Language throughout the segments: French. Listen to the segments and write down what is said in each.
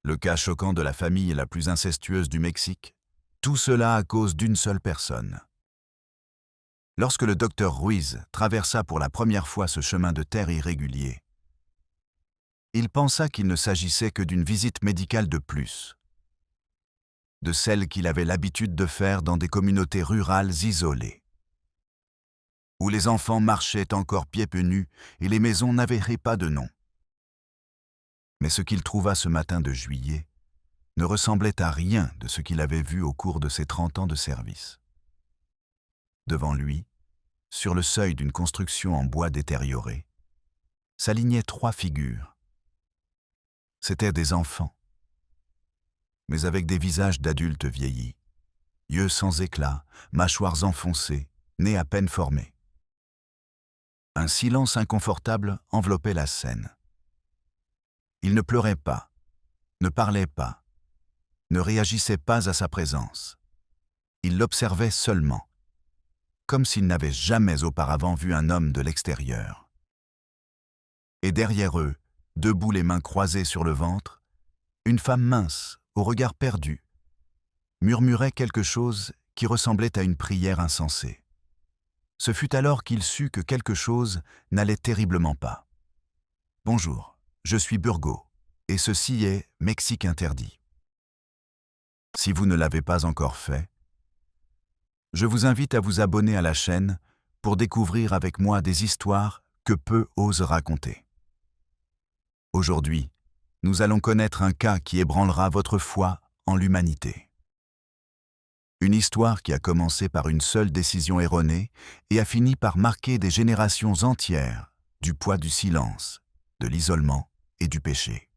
Le cas choquant de la famille la plus incestueuse du Mexique, tout cela à cause d'une seule personne. Lorsque le docteur Ruiz traversa pour la première fois ce chemin de terre irrégulier, il pensa qu'il ne s'agissait que d'une visite médicale de plus, de celle qu'il avait l'habitude de faire dans des communautés rurales isolées, où les enfants marchaient encore pieds nus et les maisons n'avaient pas de nom. Mais ce qu'il trouva ce matin de juillet ne ressemblait à rien de ce qu'il avait vu au cours de ses 30 ans de service. Devant lui, sur le seuil d'une construction en bois détérioré, s'alignaient 3 figures. C'étaient des enfants, mais avec des visages d'adultes vieillis, yeux sans éclat, mâchoires enfoncées, nez à peine formés. Un silence inconfortable enveloppait la scène. Ils ne pleuraient pas, ne parlaient pas, ne réagissaient pas à sa présence. Ils l'observaient seulement, comme s'ils n'avaient jamais auparavant vu un homme de l'extérieur. Et derrière eux, debout les mains croisées sur le ventre, une femme mince, au regard perdu, murmurait quelque chose qui ressemblait à une prière insensée. Ce fut alors qu'il sut que quelque chose n'allait terriblement pas. « Bonjour, je suis Burgo, et ceci est Mexique interdit. » Si vous ne l'avez pas encore fait, je vous invite à vous abonner à la chaîne pour découvrir avec moi des histoires que peu osent raconter. Aujourd'hui, nous allons connaître un cas qui ébranlera votre foi en l'humanité. Une histoire qui a commencé par une seule décision erronée et a fini par marquer des générations entières du poids du silence, de l'isolement et du péché.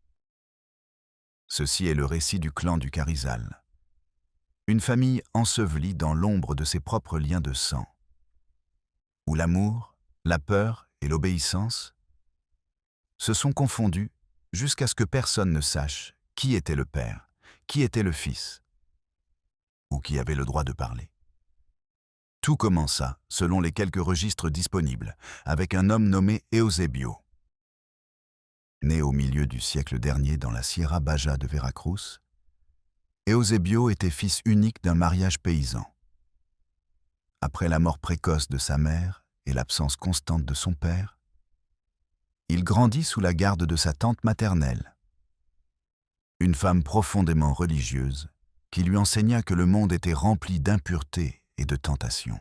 Ceci est le récit du clan du Carrizal. Une famille ensevelie dans l'ombre de ses propres liens de sang, où l'amour, la peur et l'obéissance se sont confondus jusqu'à ce que personne ne sache qui était le père, qui était le fils, ou qui avait le droit de parler. Tout commença, selon les quelques registres disponibles, avec un homme nommé Eusebio. Né au milieu du siècle dernier dans la Sierra Baja de Veracruz, Eusebio était fils unique d'un mariage paysan. Après la mort précoce de sa mère et l'absence constante de son père, il grandit sous la garde de sa tante maternelle, une femme profondément religieuse qui lui enseigna que le monde était rempli d'impureté et de tentations.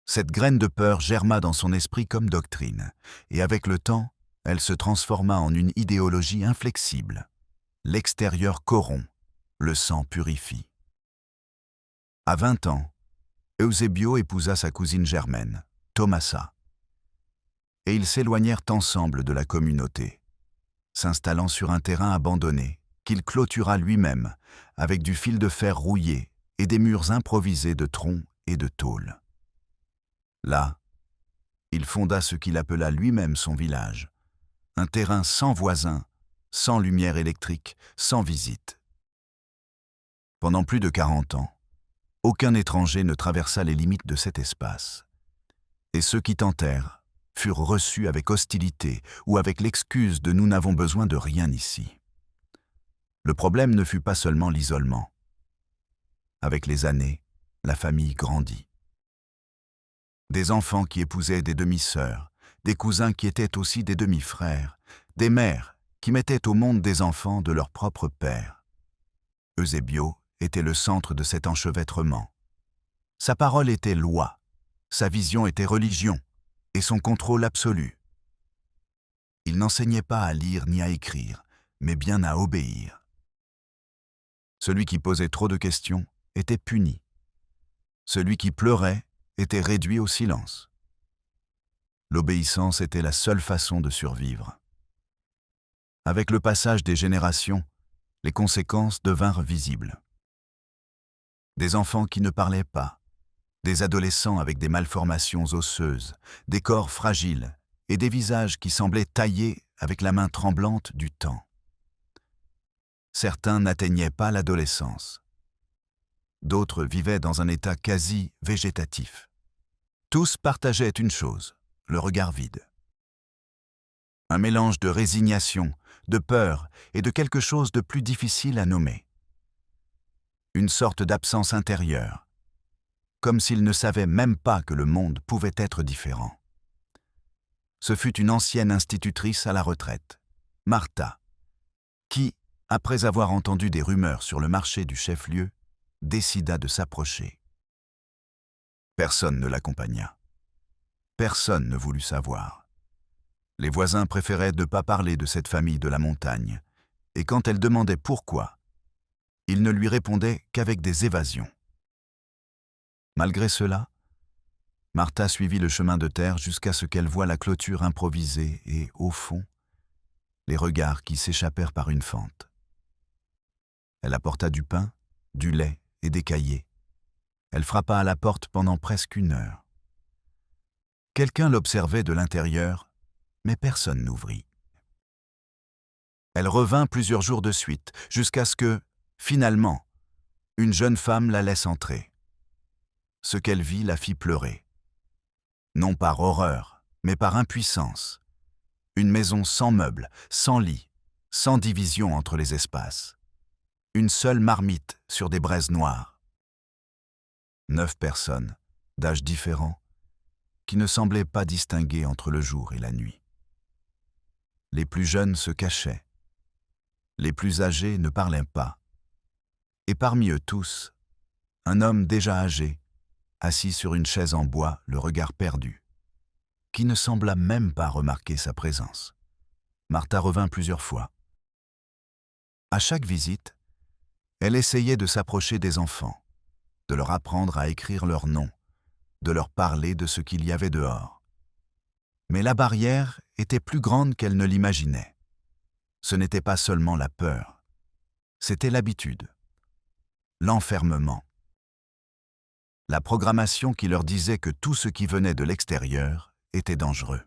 Cette graine de peur germa dans son esprit comme doctrine, et avec le temps, elle se transforma en une idéologie inflexible. L'extérieur corrompt, le sang purifie. À 20 ans, Eusebio épousa sa cousine germaine, Tomasa, et ils s'éloignèrent ensemble de la communauté, s'installant sur un terrain abandonné qu'il clôtura lui-même avec du fil de fer rouillé et des murs improvisés de troncs et de tôles. Là, il fonda ce qu'il appela lui-même son village, un terrain sans voisins, sans lumière électrique, sans visite. Pendant plus de 40 ans, aucun étranger ne traversa les limites de cet espace, et ceux qui tentèrent furent reçus avec hostilité ou avec l'excuse de « nous n'avons besoin de rien ici ». Le problème ne fut pas seulement l'isolement. Avec les années, la famille grandit. Des enfants qui épousaient des demi-sœurs, des cousins qui étaient aussi des demi-frères, des mères qui mettaient au monde des enfants de leur propre père. Eusebio était le centre de cet enchevêtrement. Sa parole était loi, sa vision était religion, et son contrôle absolu. Il n'enseignait pas à lire ni à écrire, mais bien à obéir. Celui qui posait trop de questions était puni. Celui qui pleurait était réduit au silence. L'obéissance était la seule façon de survivre. Avec le passage des générations, les conséquences devinrent visibles. Des enfants qui ne parlaient pas, des adolescents avec des malformations osseuses, des corps fragiles et des visages qui semblaient taillés avec la main tremblante du temps. Certains n'atteignaient pas l'adolescence. D'autres vivaient dans un état quasi végétatif. Tous partageaient une chose, le regard vide. Un mélange de résignation, de peur et de quelque chose de plus difficile à nommer. Une sorte d'absence intérieure, comme s'il ne savait même pas que le monde pouvait être différent. Ce fut une ancienne institutrice à la retraite, Martha, qui, après avoir entendu des rumeurs sur le marché du chef-lieu, décida de s'approcher. Personne ne l'accompagna. Personne ne voulut savoir. Les voisins préféraient ne pas parler de cette famille de la montagne, et quand elle demandait pourquoi, ils ne lui répondaient qu'avec des évasions. Malgré cela, Martha suivit le chemin de terre jusqu'à ce qu'elle voie la clôture improvisée et, au fond, les regards qui s'échappèrent par une fente. Elle apporta du pain, du lait et des cahiers. Elle frappa à la porte pendant presque 1 heure. Quelqu'un l'observait de l'intérieur, mais personne n'ouvrit. Elle revint plusieurs jours de suite, jusqu'à ce que, finalement, une jeune femme la laisse entrer. Ce qu'elle vit la fit pleurer. Non par horreur, mais par impuissance. Une maison sans meubles, sans lit, sans division entre les espaces. Une seule marmite sur des braises noires. 9 personnes, d'âges différents, qui ne semblaient pas distinguer entre le jour et la nuit. Les plus jeunes se cachaient. Les plus âgés ne parlaient pas. Et parmi eux tous, un homme déjà âgé, assis sur une chaise en bois, le regard perdu, qui ne sembla même pas remarquer sa présence. Martha revint plusieurs fois. À chaque visite, elle essayait de s'approcher des enfants, de leur apprendre à écrire leur nom, de leur parler de ce qu'il y avait dehors. Mais la barrière était plus grande qu'elle ne l'imaginait. Ce n'était pas seulement la peur, c'était l'habitude, l'enfermement. La programmation qui leur disait que tout ce qui venait de l'extérieur était dangereux.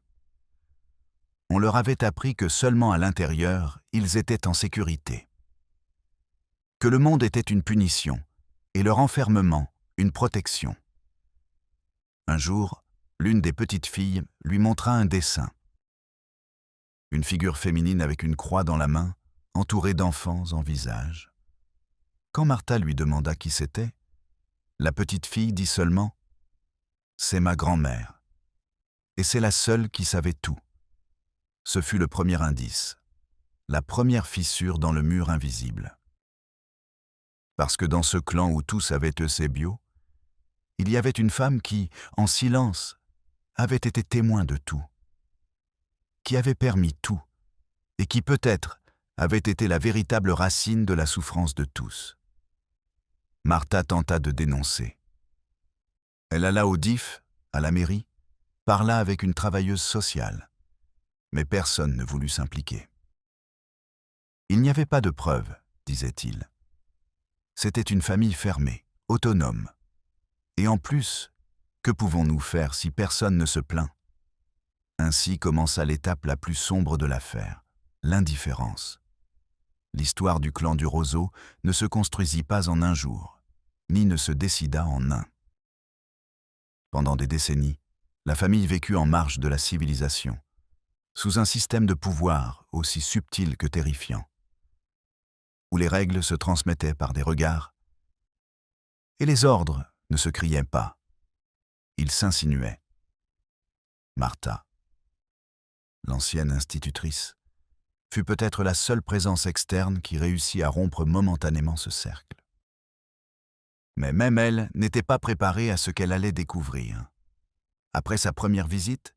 On leur avait appris que seulement à l'intérieur, ils étaient en sécurité. Que le monde était une punition, et leur enfermement, une protection. Un jour, l'une des petites filles lui montra un dessin. Une figure féminine avec une croix dans la main, entourée d'enfants en visage. Quand Martha lui demanda qui c'était, la petite fille dit seulement « C'est ma grand-mère ». Et c'est la seule qui savait tout. Ce fut le premier indice, la première fissure dans le mur invisible. Parce que dans ce clan où tous avaient Eusébio, il y avait une femme qui, en silence, avait été témoin de tout, qui avait permis tout, et qui peut-être avait été la véritable racine de la souffrance de tous. Martha tenta de dénoncer. Elle alla au DIF, à la mairie, parla avec une travailleuse sociale, mais personne ne voulut s'impliquer. Il n'y avait pas de preuves, disait-il. C'était une famille fermée, autonome. Et en plus, que pouvons-nous faire si personne ne se plaint? Ainsi commença l'étape la plus sombre de l'affaire, l'indifférence. L'histoire du clan du roseau ne se construisit pas en un jour, ni ne se décida en un. Pendant des décennies, la famille vécut en marge de la civilisation, sous un système de pouvoir aussi subtil que terrifiant, où les règles se transmettaient par des regards, et les ordres ne se criaient pas, ils s'insinuaient. Martha, l'ancienne institutrice, fut peut-être la seule présence externe qui réussit à rompre momentanément ce cercle. Mais même elle n'était pas préparée à ce qu'elle allait découvrir. Après sa première visite,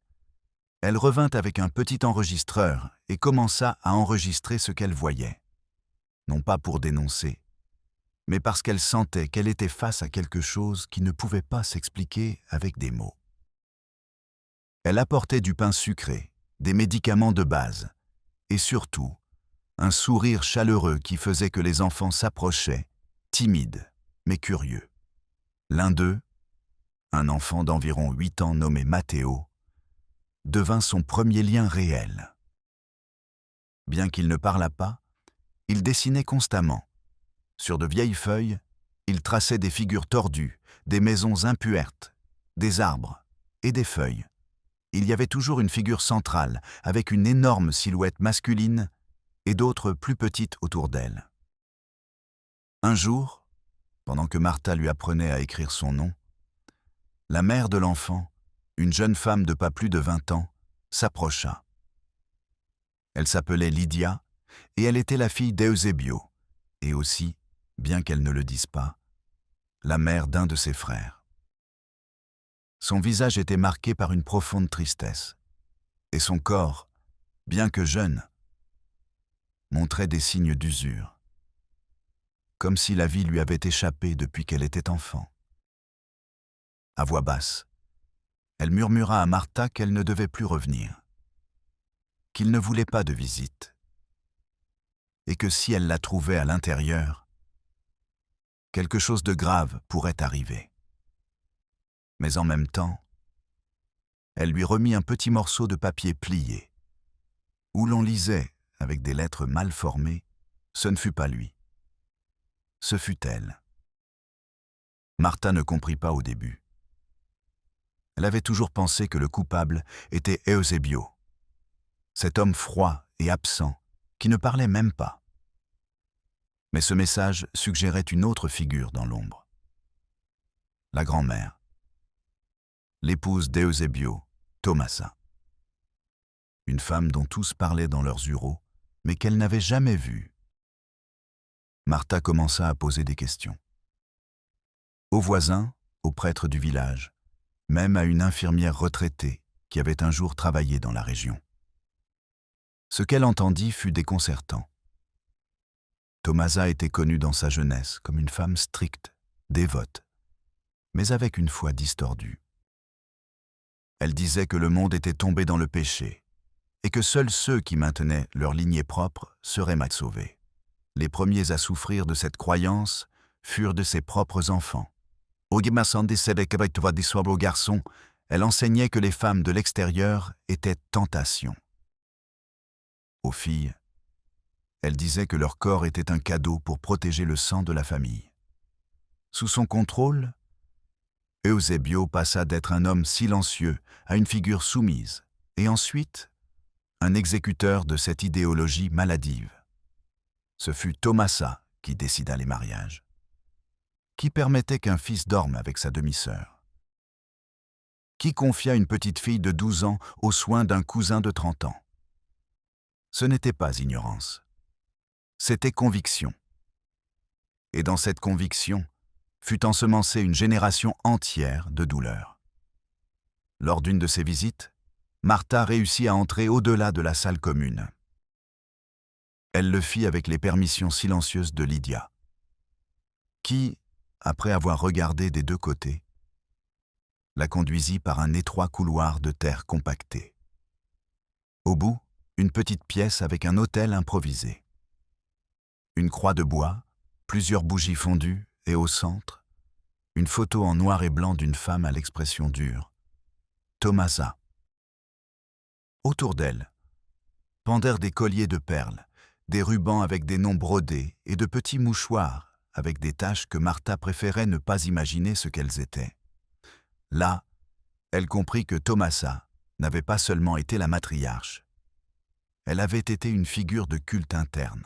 elle revint avec un petit enregistreur et commença à enregistrer ce qu'elle voyait. Non pas pour dénoncer, mais parce qu'elle sentait qu'elle était face à quelque chose qui ne pouvait pas s'expliquer avec des mots. Elle apportait du pain sucré, des médicaments de base, et surtout, un sourire chaleureux qui faisait que les enfants s'approchaient, timides, mais curieux. L'un d'eux, un enfant d'environ 8 ans nommé Matteo, devint son premier lien réel. Bien qu'il ne parlât pas, il dessinait constamment. Sur de vieilles feuilles, il traçait des figures tordues, des maisons impuertes, des arbres et des feuilles. il y avait toujours une figure centrale, avec une énorme silhouette masculine et d'autres plus petites autour d'elle. Un jour, pendant que Martha lui apprenait à écrire son nom, la mère de l'enfant, une jeune femme de pas plus de 20 ans, s'approcha. Elle s'appelait Lydia et elle était la fille d'Eusebio, et aussi, bien qu'elle ne le dise pas, la mère d'un de ses frères. Son visage était marqué par une profonde tristesse, et son corps, bien que jeune, montrait des signes d'usure, comme si la vie lui avait échappé depuis qu'elle était enfant. À voix basse, elle murmura à Martha qu'elle ne devait plus revenir, qu'il ne voulait pas de visite, et que si elle la trouvait à l'intérieur, quelque chose de grave pourrait arriver. Mais en même temps, elle lui remit un petit morceau de papier plié, où l'on lisait, avec des lettres mal formées, « Ce ne fut pas lui. Ce fut elle. » Martha ne comprit pas au début. Elle avait toujours pensé que le coupable était Eusebio, cet homme froid et absent qui ne parlait même pas. Mais ce message suggérait une autre figure dans l'ombre. La grand-mère, l'épouse d'Eusebio, Tomasa. Une femme dont tous parlaient dans leurs bureaux, mais qu'elle n'avait jamais vue. Martha commença à poser des questions. Aux voisins, aux prêtres du village, même à une infirmière retraitée qui avait un jour travaillé dans la région. Ce qu'elle entendit fut déconcertant. Tomasa était connue dans sa jeunesse comme une femme stricte, dévote, mais avec une foi distordue. Elle disait que le monde était tombé dans le péché et que seuls ceux qui maintenaient leur lignée propre seraient mal sauvés. Les premiers à souffrir de cette croyance furent de ses propres enfants. Au garçon, elle enseignait que les femmes de l'extérieur étaient tentation. Aux filles, elle disait que leur corps était un cadeau pour protéger le sang de la famille. Sous son contrôle, Eusebio passa d'être un homme silencieux à une figure soumise, et ensuite, un exécuteur de cette idéologie maladive. Ce fut Tomasa qui décida les mariages, qui permettait qu'un fils dorme avec sa demi-sœur, qui confia une petite fille de 12 ans aux soins d'un cousin de 30 ans. Ce n'était pas ignorance, c'était conviction. Et dans cette conviction, fut ensemencée une génération entière de douleur. Lors d'une de ses visites, Martha réussit à entrer au-delà de la salle commune. Elle le fit avec les permissions silencieuses de Lydia, qui, après avoir regardé des deux côtés, la conduisit par un étroit couloir de terre compactée. Au bout, une petite pièce avec un autel improvisé. Une croix de bois, plusieurs bougies fondues et au centre, une photo en noir et blanc d'une femme à l'expression dure, Tomasa. Autour d'elle, pendèrent des colliers de perles, des rubans avec des noms brodés et de petits mouchoirs avec des taches que Martha préférait ne pas imaginer ce qu'elles étaient. Là, elle comprit que Tomasa n'avait pas seulement été la matriarche. Elle avait été une figure de culte interne.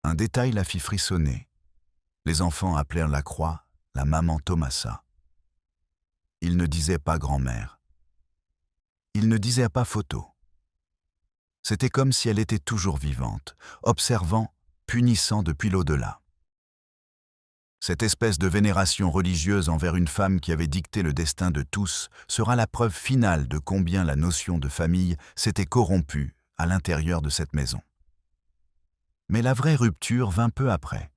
Un détail la fit frissonner. Les enfants appelèrent la croix la maman Tomasa. Ils ne disaient pas grand-mère. Ils ne disaient pas photo. C'était comme si elle était toujours vivante, observant, punissant depuis l'au-delà. Cette espèce de vénération religieuse envers une femme qui avait dicté le destin de tous sera la preuve finale de combien la notion de famille s'était corrompue à l'intérieur de cette maison. Mais la vraie rupture vint peu après.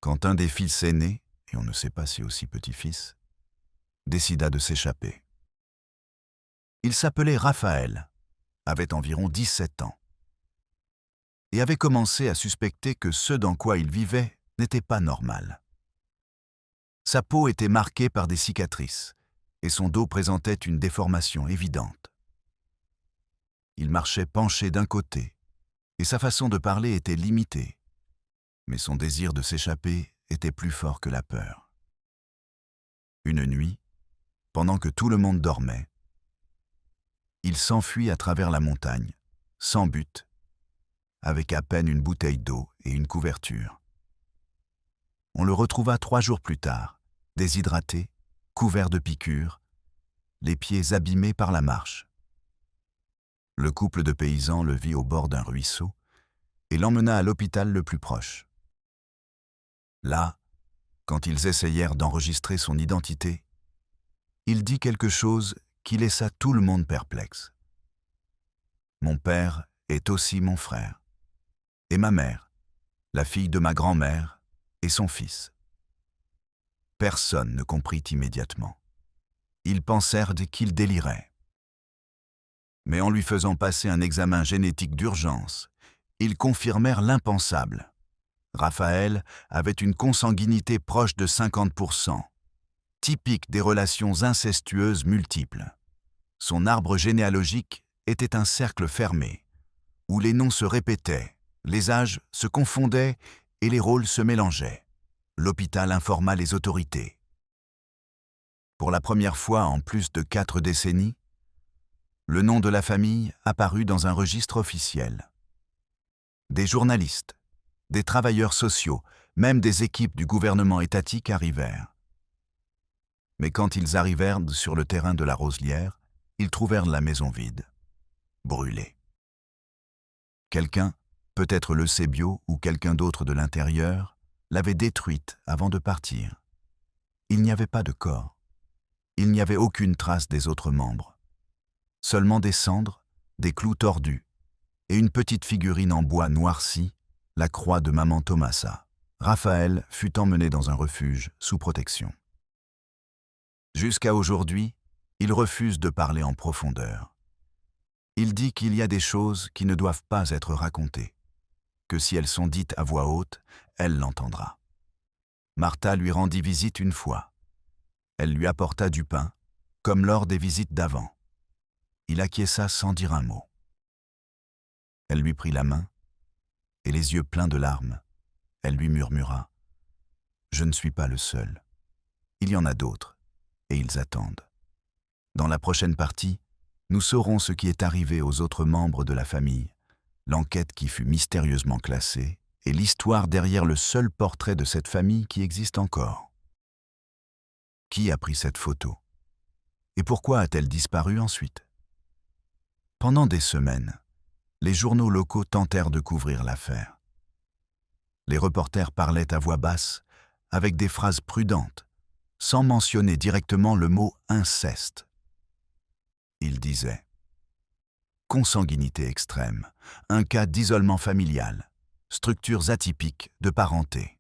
Quand un des fils aînés, et on ne sait pas si aussi petit-fils, décida de s'échapper. Il s'appelait Raphaël, avait environ 17 ans, et avait commencé à suspecter que ce dans quoi il vivait n'était pas normal. Sa peau était marquée par des cicatrices, et son dos présentait une déformation évidente. Il marchait penché d'un côté, et sa façon de parler était limitée, mais son désir de s'échapper était plus fort que la peur. Une nuit, pendant que tout le monde dormait. Il s'enfuit à travers la montagne, sans but, avec à peine une bouteille d'eau et une couverture. On le retrouva 3 jours plus tard, déshydraté, couvert de piqûres, les pieds abîmés par la marche. Le couple de paysans le vit au bord d'un ruisseau et l'emmena à l'hôpital le plus proche. Là, quand ils essayèrent d'enregistrer son identité, il dit quelque chose qui laissa tout le monde perplexe. « Mon père est aussi mon frère, et ma mère, la fille de ma grand-mère, et son fils. » Personne ne comprit immédiatement. Ils pensèrent qu'il délirait. Mais en lui faisant passer un examen génétique d'urgence, ils confirmèrent l'impensable. Raphaël avait une consanguinité proche de 50%, typique des relations incestueuses multiples. Son arbre généalogique était un cercle fermé, où les noms se répétaient, les âges se confondaient et les rôles se mélangeaient. L'hôpital informa les autorités. Pour la première fois en plus de 4 décennies, le nom de la famille apparut dans un registre officiel. Des journalistes, des travailleurs sociaux, même des équipes du gouvernement étatique arrivèrent. Mais quand ils arrivèrent sur le terrain de la Roselière, ils trouvèrent la maison vide, brûlée. Quelqu'un, peut-être le Sébio ou quelqu'un d'autre de l'intérieur, l'avait détruite avant de partir. Il n'y avait pas de corps. Il n'y avait aucune trace des autres membres. Seulement des cendres, des clous tordus et une petite figurine en bois noirci, la croix de maman Thomasa. Raphaël fut emmené dans un refuge sous protection. Jusqu'à aujourd'hui, il refuse de parler en profondeur. Il dit qu'il y a des choses qui ne doivent pas être racontées, que si elles sont dites à voix haute, elle l'entendra. Martha lui rendit visite une fois. Elle lui apporta du pain, comme lors des visites d'avant. Il acquiesça sans dire un mot. Elle lui prit la main, et les yeux pleins de larmes, elle lui murmura « Je ne suis pas le seul. Il y en a d'autres, et ils attendent. » Dans la prochaine partie, nous saurons ce qui est arrivé aux autres membres de la famille, l'enquête qui fut mystérieusement classée, et l'histoire derrière le seul portrait de cette famille qui existe encore. Qui a pris cette photo? Et pourquoi a-t-elle disparu ensuite? Pendant des semaines, les journaux locaux tentèrent de couvrir l'affaire. Les reporters parlaient à voix basse, avec des phrases prudentes, sans mentionner directement le mot « inceste ». Ils disaient « consanguinité extrême, un cas d'isolement familial, structures atypiques de parenté ».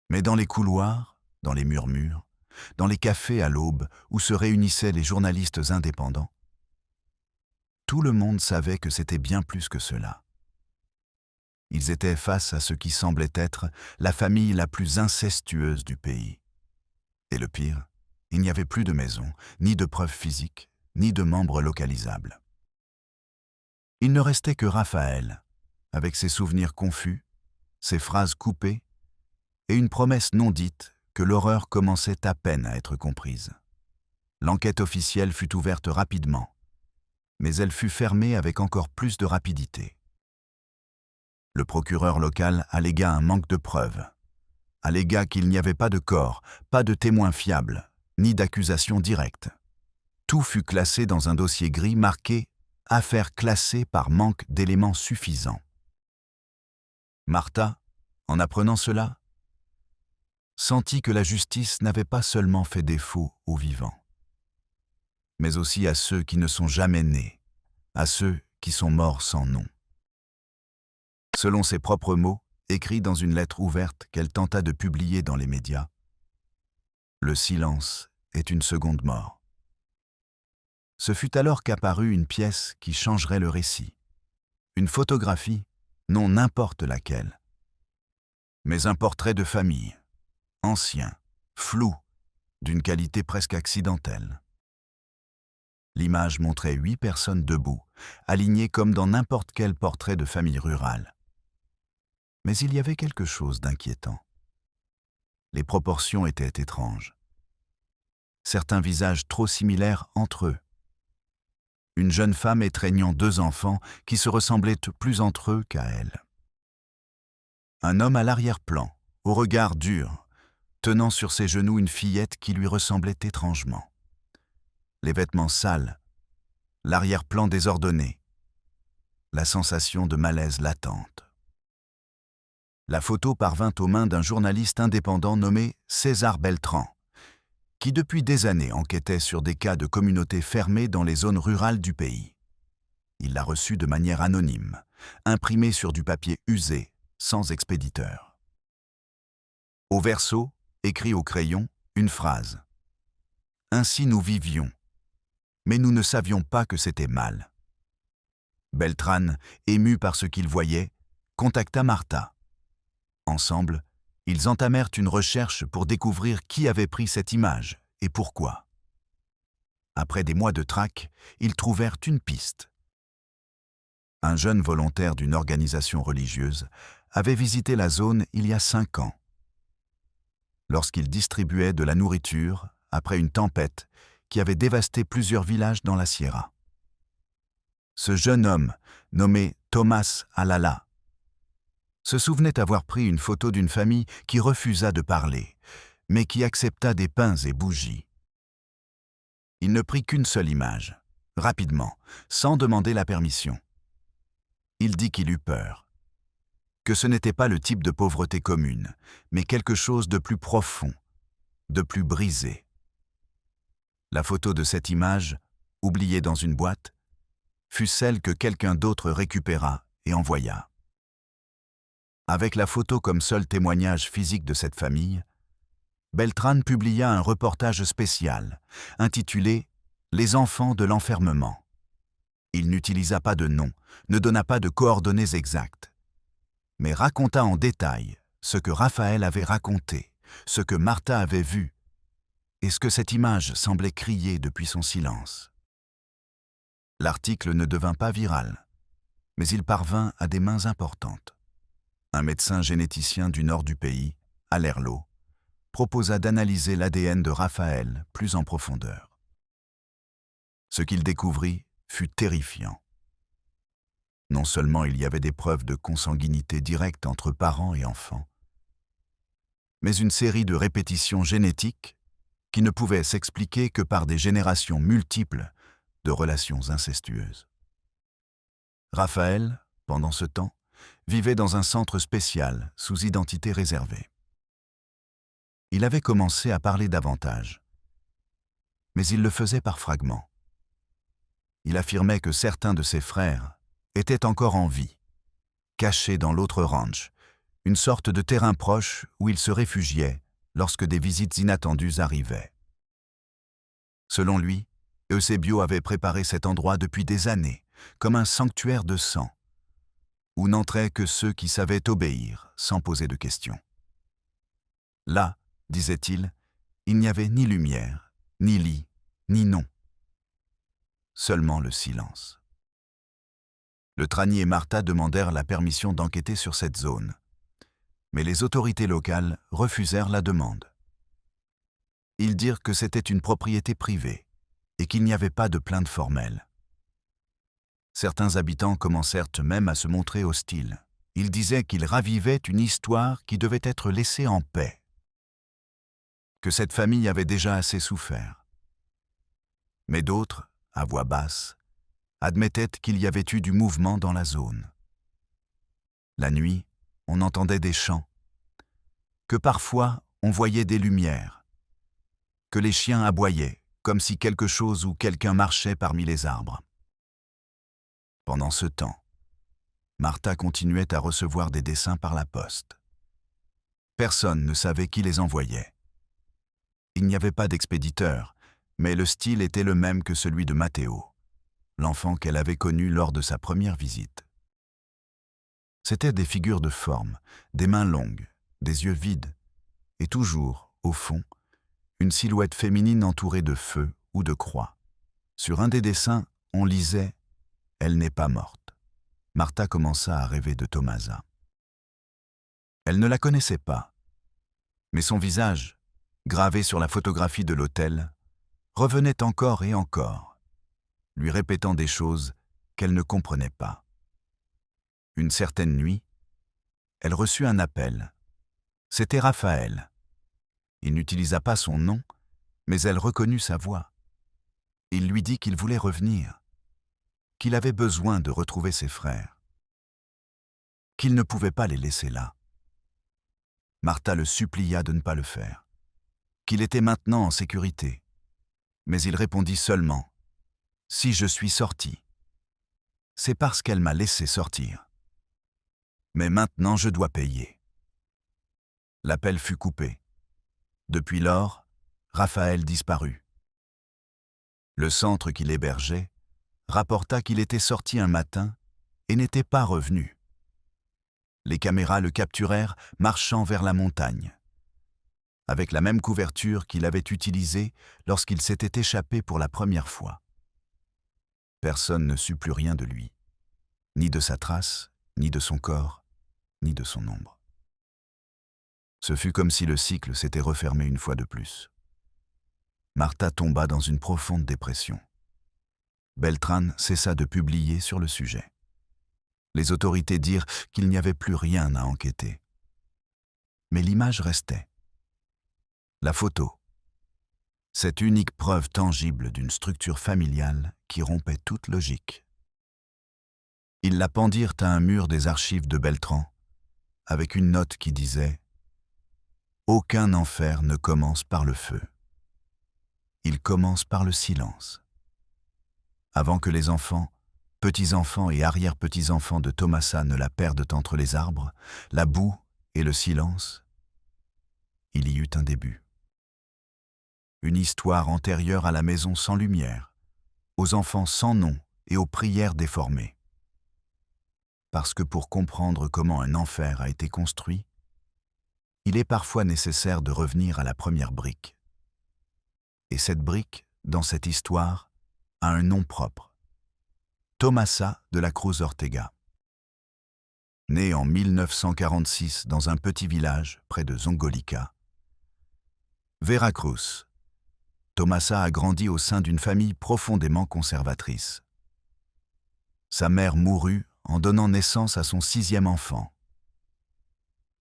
Mais dans les couloirs, dans les murmures, dans les cafés à l'aube où se réunissaient les journalistes indépendants, tout le monde savait que c'était bien plus que cela. Ils étaient face à ce qui semblait être la famille la plus incestueuse du pays. Et le pire, il n'y avait plus de maison, ni de preuves physiques, ni de membres localisables. Il ne restait que Raphaël, avec ses souvenirs confus, ses phrases coupées, et une promesse non dite que l'horreur commençait à peine à être comprise. L'enquête officielle fut ouverte rapidement, mais elle fut fermée avec encore plus de rapidité. Le procureur local allégua un manque de preuves, allégua qu'il n'y avait pas de corps, pas de témoins fiables, ni d'accusation directe. Tout fut classé dans un dossier gris marqué « Affaire classée par manque d'éléments suffisants ». Martha, en apprenant cela, sentit que la justice n'avait pas seulement fait défaut aux vivants, mais aussi à ceux qui ne sont jamais nés, à ceux qui sont morts sans nom. Selon ses propres mots, écrits dans une lettre ouverte qu'elle tenta de publier dans les médias, « Le silence est une seconde mort ». Ce fut alors qu'apparut une pièce qui changerait le récit. Une photographie, non n'importe laquelle, mais un portrait de famille, ancien, flou, d'une qualité presque accidentelle. L'image montrait 8 personnes debout, alignées comme dans n'importe quel portrait de famille rurale. Mais il y avait quelque chose d'inquiétant. Les proportions étaient étranges. certains visages trop similaires entre eux. Une jeune femme étreignant 2 enfants qui se ressemblaient plus entre eux qu'à elle. Un homme à l'arrière-plan, au regard dur, tenant sur ses genoux une fillette qui lui ressemblait étrangement. Les vêtements sales, l'arrière-plan désordonné, la sensation de malaise latente. La photo parvint aux mains d'un journaliste indépendant nommé César Beltran, qui depuis des années enquêtait sur des cas de communautés fermées dans les zones rurales du pays. Il l'a reçue de manière anonyme, imprimée sur du papier usé, sans expéditeur. Au verso, écrit au crayon, une phrase. « Ainsi nous vivions, mais nous ne savions pas que c'était mal. » Beltran, ému par ce qu'il voyait, contacta Martha. Ensemble, ils entamèrent une recherche pour découvrir qui avait pris cette image et pourquoi. Après des mois de traque, ils trouvèrent une piste. Un jeune volontaire d'une organisation religieuse avait visité la zone il y a 5 ans. Lorsqu'il distribuait de la nourriture après une tempête qui avait dévasté plusieurs villages dans la Sierra. Ce jeune homme, nommé Thomas Alala, se souvenait avoir pris une photo d'une famille qui refusa de parler, mais qui accepta des pains et bougies. Il ne prit qu'une seule image, rapidement, sans demander la permission. Il dit qu'il eut peur, que ce n'était pas le type de pauvreté commune, mais quelque chose de plus profond, de plus brisé. La photo de cette image, oubliée dans une boîte, fut celle que quelqu'un d'autre récupéra et envoya. Avec la photo comme seul témoignage physique de cette famille, Beltran publia un reportage spécial, intitulé « Les enfants de l'enfermement ». Il n'utilisa pas de nom, ne donna pas de coordonnées exactes, mais raconta en détail ce que Raphaël avait raconté, ce que Martha avait vu, et ce que cette image semblait crier depuis son silence. L'article ne devint pas viral, mais il parvint à des mains importantes. Un médecin généticien du nord du pays, Alerlo, proposa d'analyser l'ADN de Raphaël plus en profondeur. Ce qu'il découvrit fut terrifiant. Non seulement il y avait des preuves de consanguinité directe entre parents et enfants, mais une série de répétitions génétiques qui ne pouvaient s'expliquer que par des générations multiples de relations incestueuses. Raphaël, pendant ce temps, vivait dans un centre spécial sous identité réservée. Il avait commencé à parler davantage, mais il le faisait par fragments. Il affirmait que certains de ses frères étaient encore en vie, cachés dans l'autre ranch, une sorte de terrain proche où il se réfugiait lorsque des visites inattendues arrivaient. Selon lui, Eusebio avait préparé cet endroit depuis des années, comme un sanctuaire de sang, où n'entraient que ceux qui savaient obéir sans poser de questions. Là, disait-il, il n'y avait ni lumière, ni lit, ni nom. Seulement le silence. Le Trani et Martha demandèrent la permission d'enquêter sur cette zone, mais les autorités locales refusèrent la demande. Ils dirent que c'était une propriété privée et qu'il n'y avait pas de plainte formelle. Certains habitants commencèrent même à se montrer hostiles. Ils disaient qu'ils ravivaient une histoire qui devait être laissée en paix, que cette famille avait déjà assez souffert. Mais d'autres, à voix basse, admettaient qu'il y avait eu du mouvement dans la zone. La nuit, on entendait des chants, que parfois on voyait des lumières, que les chiens aboyaient, comme si quelque chose ou quelqu'un marchait parmi les arbres. Pendant ce temps, Martha continuait à recevoir des dessins par la poste. Personne ne savait qui les envoyait. Il n'y avait pas d'expéditeur, mais le style était le même que celui de Matteo, l'enfant qu'elle avait connu lors de sa première visite. C'étaient des figures de forme, des mains longues, des yeux vides, et toujours, au fond, une silhouette féminine entourée de feux ou de croix. Sur un des dessins, on lisait « Elle n'est pas morte ». Martha commença à rêver de Tomasa. Elle ne la connaissait pas, mais son visage, gravé sur la photographie de l'autel, revenait encore et encore, lui répétant des choses qu'elle ne comprenait pas. Une certaine nuit, elle reçut un appel. C'était Raphaël. Il n'utilisa pas son nom, mais elle reconnut sa voix. Il lui dit qu'il voulait revenir, qu'il avait besoin de retrouver ses frères, qu'il ne pouvait pas les laisser là. Martha le supplia de ne pas le faire, qu'il était maintenant en sécurité. Mais il répondit seulement « Si je suis sorti, c'est parce qu'elle m'a laissé sortir. Mais maintenant je dois payer. » L'appel fut coupé. Depuis lors, Raphaël disparut. Le centre qui l'hébergeait rapporta qu'il était sorti un matin et n'était pas revenu. Les caméras le capturèrent marchant vers la montagne, avec la même couverture qu'il avait utilisée lorsqu'il s'était échappé pour la première fois. Personne ne sut plus rien de lui, ni de sa trace, ni de son corps, ni de son ombre. Ce fut comme si le cycle s'était refermé une fois de plus. Martha tomba dans une profonde dépression. Beltrán cessa de publier sur le sujet. Les autorités dirent qu'il n'y avait plus rien à enquêter. Mais l'image restait. La photo. Cette unique preuve tangible d'une structure familiale qui rompait toute logique. Ils la pendirent à un mur des archives de Beltrán, avec une note qui disait « Aucun enfer ne commence par le feu. Il commence par le silence. » Avant que les enfants, petits-enfants et arrière-petits-enfants de Tomasa ne la perdent entre les arbres, la boue et le silence, il y eut un début. Une histoire antérieure à la maison sans lumière, aux enfants sans nom et aux prières déformées. Parce que pour comprendre comment un enfer a été construit, il est parfois nécessaire de revenir à la première brique. Et cette brique, dans cette histoire, a un nom propre. Tomasa de la Cruz Ortega. Né en 1946 dans un petit village près de Zongolica, Veracruz, Tomasa a grandi au sein d'une famille profondément conservatrice. Sa mère mourut en donnant naissance à son 6e enfant.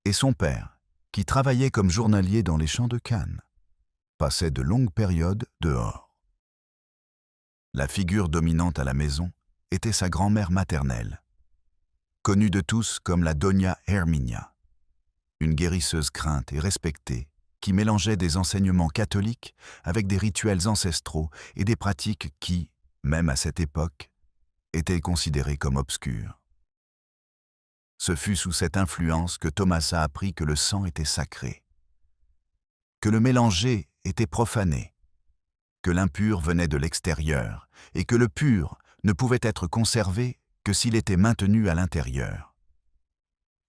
Et son père, qui travaillait comme journalier dans les champs de canne, passait de longues périodes dehors. La figure dominante à la maison était sa grand-mère maternelle, connue de tous comme la Doña Herminia, une guérisseuse crainte et respectée qui mélangeait des enseignements catholiques avec des rituels ancestraux et des pratiques qui, même à cette époque, étaient considérées comme obscures. Ce fut sous cette influence que Tomasa apprit que le sang était sacré, que le mélanger était profané, que l'impur venait de l'extérieur et que le pur ne pouvait être conservé que s'il était maintenu à l'intérieur.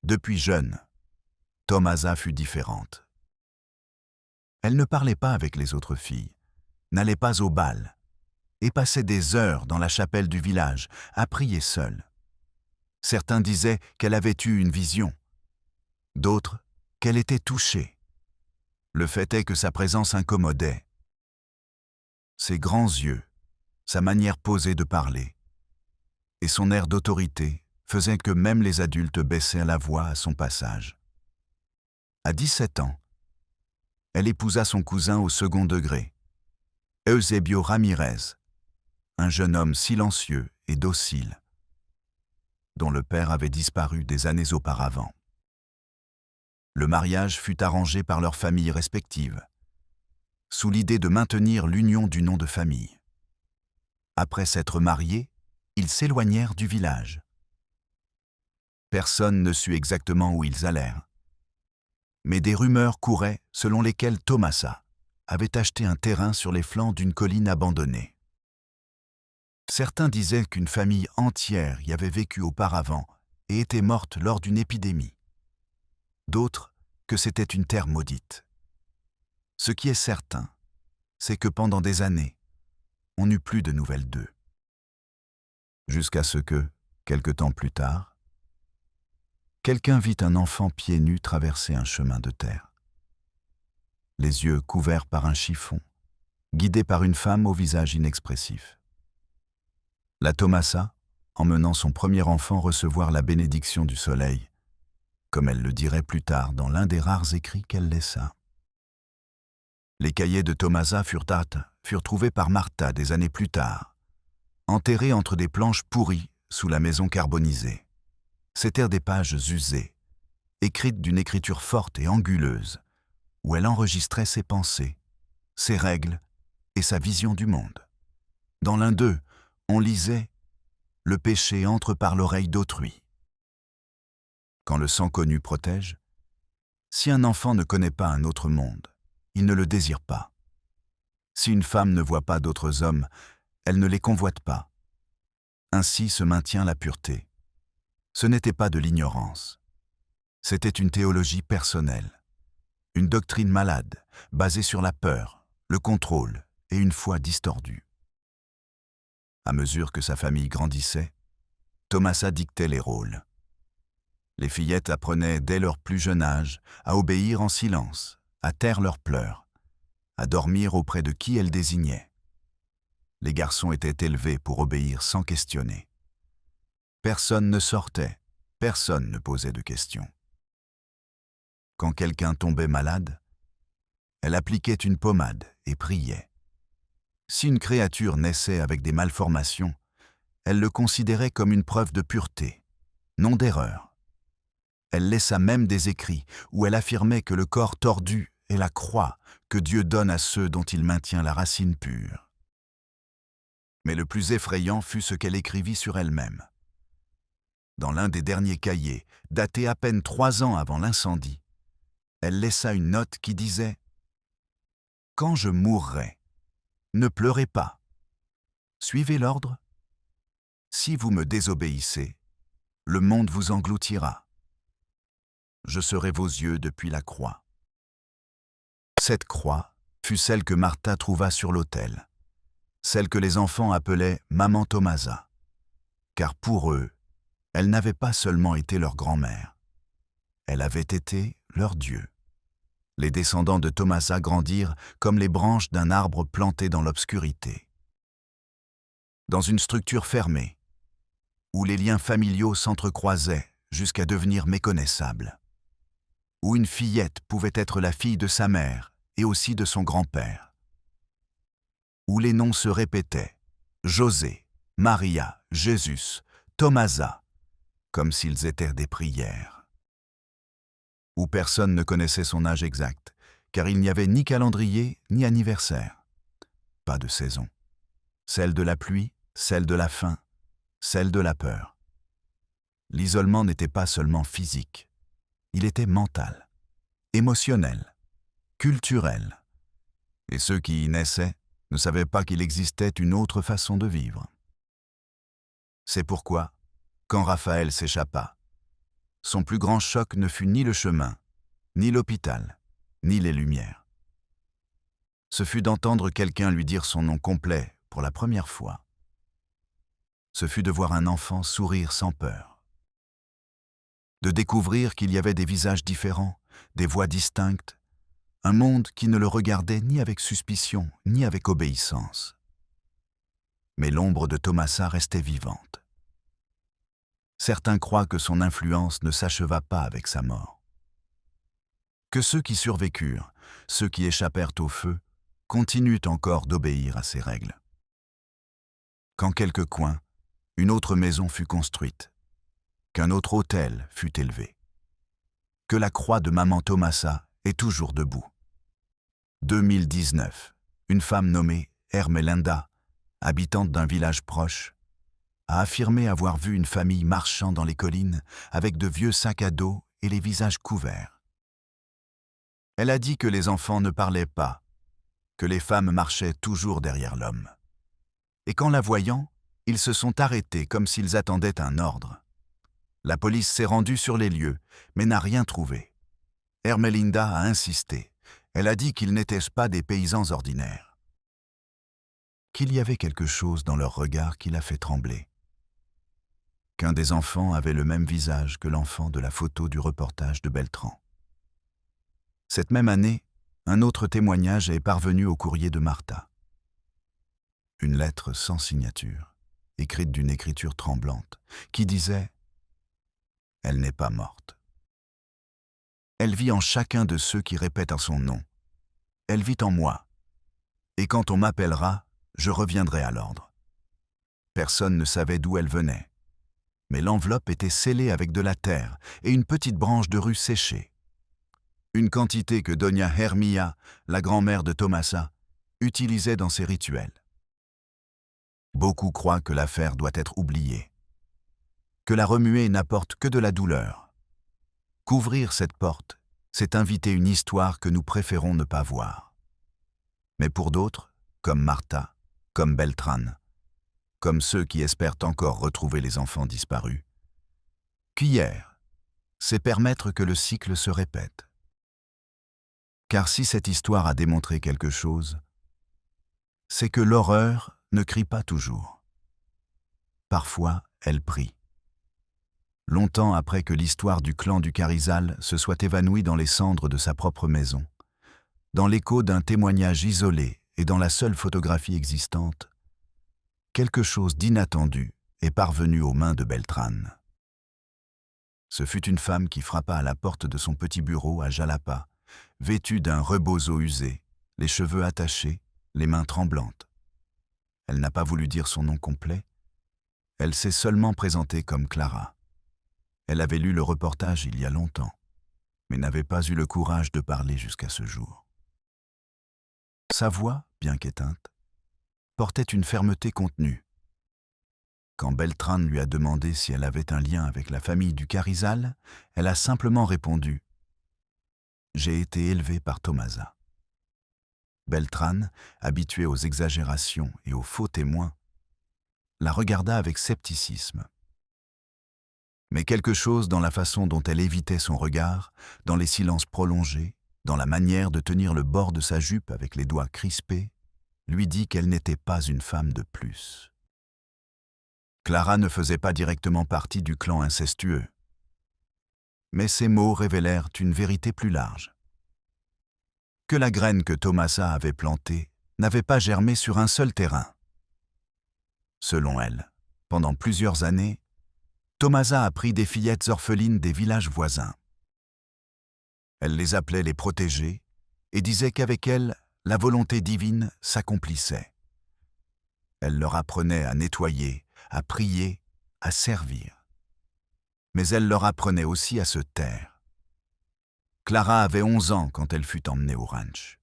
Depuis jeune, Tomasa fut différente. Elle ne parlait pas avec les autres filles, n'allait pas au bal, et passait des heures dans la chapelle du village à prier seule. Certains disaient qu'elle avait eu une vision, d'autres qu'elle était touchée. Le fait est que sa présence incommodait. Ses grands yeux, sa manière posée de parler, et son air d'autorité faisaient que même les adultes baissèrent la voix à son passage. À 17 ans, elle épousa son cousin au second degré, Eusebio Ramirez, un jeune homme silencieux et docile, dont le père avait disparu des années auparavant. Le mariage fut arrangé par leurs familles respectives, sous l'idée de maintenir l'union du nom de famille. Après s'être mariés, ils s'éloignèrent du village. Personne ne sut exactement où ils allèrent, mais des rumeurs couraient selon lesquelles Tomasa avait acheté un terrain sur les flancs d'une colline abandonnée. Certains disaient qu'une famille entière y avait vécu auparavant et était morte lors d'une épidémie. D'autres que c'était une terre maudite. Ce qui est certain, c'est que pendant des années, on n'eut plus de nouvelles d'eux. Jusqu'à ce que, quelque temps plus tard, quelqu'un vit un enfant pieds nus traverser un chemin de terre. Les yeux couverts par un chiffon, guidée par une femme au visage inexpressif. La Tomasa, emmenant son premier enfant recevoir la bénédiction du soleil, comme elle le dirait plus tard dans l'un des rares écrits qu'elle laissa. Les cahiers de Tomasa furent trouvés par Martha des années plus tard, enterrés entre des planches pourries sous la maison carbonisée. C'étaient des pages usées, écrites d'une écriture forte et anguleuse, où elle enregistrait ses pensées, ses règles et sa vision du monde. Dans l'un d'eux, on lisait « Le péché entre par l'oreille d'autrui ». Quand le sang connu protège, si un enfant ne connaît pas un autre monde, il ne le désire pas. Si une femme ne voit pas d'autres hommes, elle ne les convoite pas. Ainsi se maintient la pureté. Ce n'était pas de l'ignorance. C'était une théologie personnelle, une doctrine malade, basée sur la peur, le contrôle et une foi distordue. À mesure que sa famille grandissait, Tomasa dictait les rôles. Les fillettes apprenaient dès leur plus jeune âge à obéir en silence, à taire leurs pleurs, à dormir auprès de qui elles désignaient. Les garçons étaient élevés pour obéir sans questionner. Personne ne sortait, personne ne posait de questions. Quand quelqu'un tombait malade, elle appliquait une pommade et priait. Si une créature naissait avec des malformations, elle le considérait comme une preuve de pureté, non d'erreur. Elle laissa même des écrits où elle affirmait que le corps tordu est la croix que Dieu donne à ceux dont il maintient la racine pure. Mais le plus effrayant fut ce qu'elle écrivit sur elle-même. Dans l'un des derniers cahiers, daté à peine 3 ans avant l'incendie, elle laissa une note qui disait « Quand je mourrai, ne pleurez pas. Suivez l'ordre. Si vous me désobéissez, le monde vous engloutira. Je serai vos yeux depuis la croix. » Cette croix fut celle que Martha trouva sur l'autel, celle que les enfants appelaient « Maman Tomasa », car pour eux, elle n'avait pas seulement été leur grand-mère, elle avait été leur Dieu. Les descendants de Tomasa grandirent comme les branches d'un arbre planté dans l'obscurité. Dans une structure fermée, où les liens familiaux s'entrecroisaient jusqu'à devenir méconnaissables, où une fillette pouvait être la fille de sa mère et aussi de son grand-père, où les noms se répétaient, José, Maria, Jésus, Tomasa, comme s'ils étaient des prières. Où personne ne connaissait son âge exact, car il n'y avait ni calendrier ni anniversaire. Pas de saison. Celle de la pluie, celle de la faim, celle de la peur. L'isolement n'était pas seulement physique, il était mental, émotionnel, culturel. Et ceux qui y naissaient ne savaient pas qu'il existait une autre façon de vivre. C'est pourquoi, quand Raphaël s'échappa, son plus grand choc ne fut ni le chemin, ni l'hôpital, ni les lumières. Ce fut d'entendre quelqu'un lui dire son nom complet pour la première fois. Ce fut de voir un enfant sourire sans peur. De découvrir qu'il y avait des visages différents, des voix distinctes, un monde qui ne le regardait ni avec suspicion, ni avec obéissance. Mais l'ombre de Tomasa restait vivante. Certains croient que son influence ne s'acheva pas avec sa mort. Que ceux qui survécurent, ceux qui échappèrent au feu, continuent encore d'obéir à ses règles. Qu'en quelques coins, une autre maison fut construite, qu'un autre autel fut élevé, que la croix de Maman Tomasa est toujours debout. 2019, une femme nommée Ermelinda, habitante d'un village proche, a affirmé avoir vu une famille marchant dans les collines avec de vieux sacs à dos et les visages couverts. Elle a dit que les enfants ne parlaient pas, que les femmes marchaient toujours derrière l'homme. Et qu'en la voyant, ils se sont arrêtés comme s'ils attendaient un ordre. La police s'est rendue sur les lieux, mais n'a rien trouvé. Ermelinda a insisté. Elle a dit qu'ils n'étaient pas des paysans ordinaires. Qu'il y avait quelque chose dans leur regard qui l'a fait trembler. Qu'un des enfants avait le même visage que l'enfant de la photo du reportage de Beltran. Cette même année, un autre témoignage est parvenu au courrier de Martha. Une lettre sans signature, écrite d'une écriture tremblante, qui disait « Elle n'est pas morte. Elle vit en chacun de ceux qui répètent en son nom. Elle vit en moi. Et quand on m'appellera, je reviendrai à l'ordre. » Personne ne savait d'où elle venait. Mais l'enveloppe était scellée avec de la terre et une petite branche de rue séchée. Une quantité que Doña Hermia, la grand-mère de Tomasa, utilisait dans ses rituels. Beaucoup croient que l'affaire doit être oubliée, que la remuer n'apporte que de la douleur. Qu'ouvrir cette porte, c'est inviter une histoire que nous préférons ne pas voir. Mais pour d'autres, comme Martha, comme Beltrán, comme ceux qui espèrent encore retrouver les enfants disparus, qu'hier, c'est permettre que le cycle se répète. Car si cette histoire a démontré quelque chose, c'est que l'horreur ne crie pas toujours. Parfois, elle prie. Longtemps après que l'histoire du clan du Carrizal se soit évanouie dans les cendres de sa propre maison, dans l'écho d'un témoignage isolé et dans la seule photographie existante, quelque chose d'inattendu est parvenu aux mains de Beltrán. Ce fut une femme qui frappa à la porte de son petit bureau à Jalapa, vêtue d'un rebozo usé, les cheveux attachés, les mains tremblantes. Elle n'a pas voulu dire son nom complet. Elle s'est seulement présentée comme Clara. Elle avait lu le reportage il y a longtemps, mais n'avait pas eu le courage de parler jusqu'à ce jour. Sa voix, bien qu'éteinte, portait une fermeté contenue. Quand Beltrán lui a demandé si elle avait un lien avec la famille du Carrizal, elle a simplement répondu « J'ai été élevée par Tomasa ». Beltrán, habitué aux exagérations et aux faux témoins, la regarda avec scepticisme. Mais quelque chose dans la façon dont elle évitait son regard, dans les silences prolongés, dans la manière de tenir le bord de sa jupe avec les doigts crispés, lui dit qu'elle n'était pas une femme de plus. Clara ne faisait pas directement partie du clan incestueux. Mais ces mots révélèrent une vérité plus large. Que la graine que Tomasa avait plantée n'avait pas germé sur un seul terrain. Selon elle, pendant plusieurs années, Tomasa a pris des fillettes orphelines des villages voisins. Elle les appelait les protégées et disait qu'avec elles, la volonté divine s'accomplissait. Elle leur apprenait à nettoyer, à prier, à servir. Mais elle leur apprenait aussi à se taire. Clara avait 11 ans quand elle fut emmenée au ranch.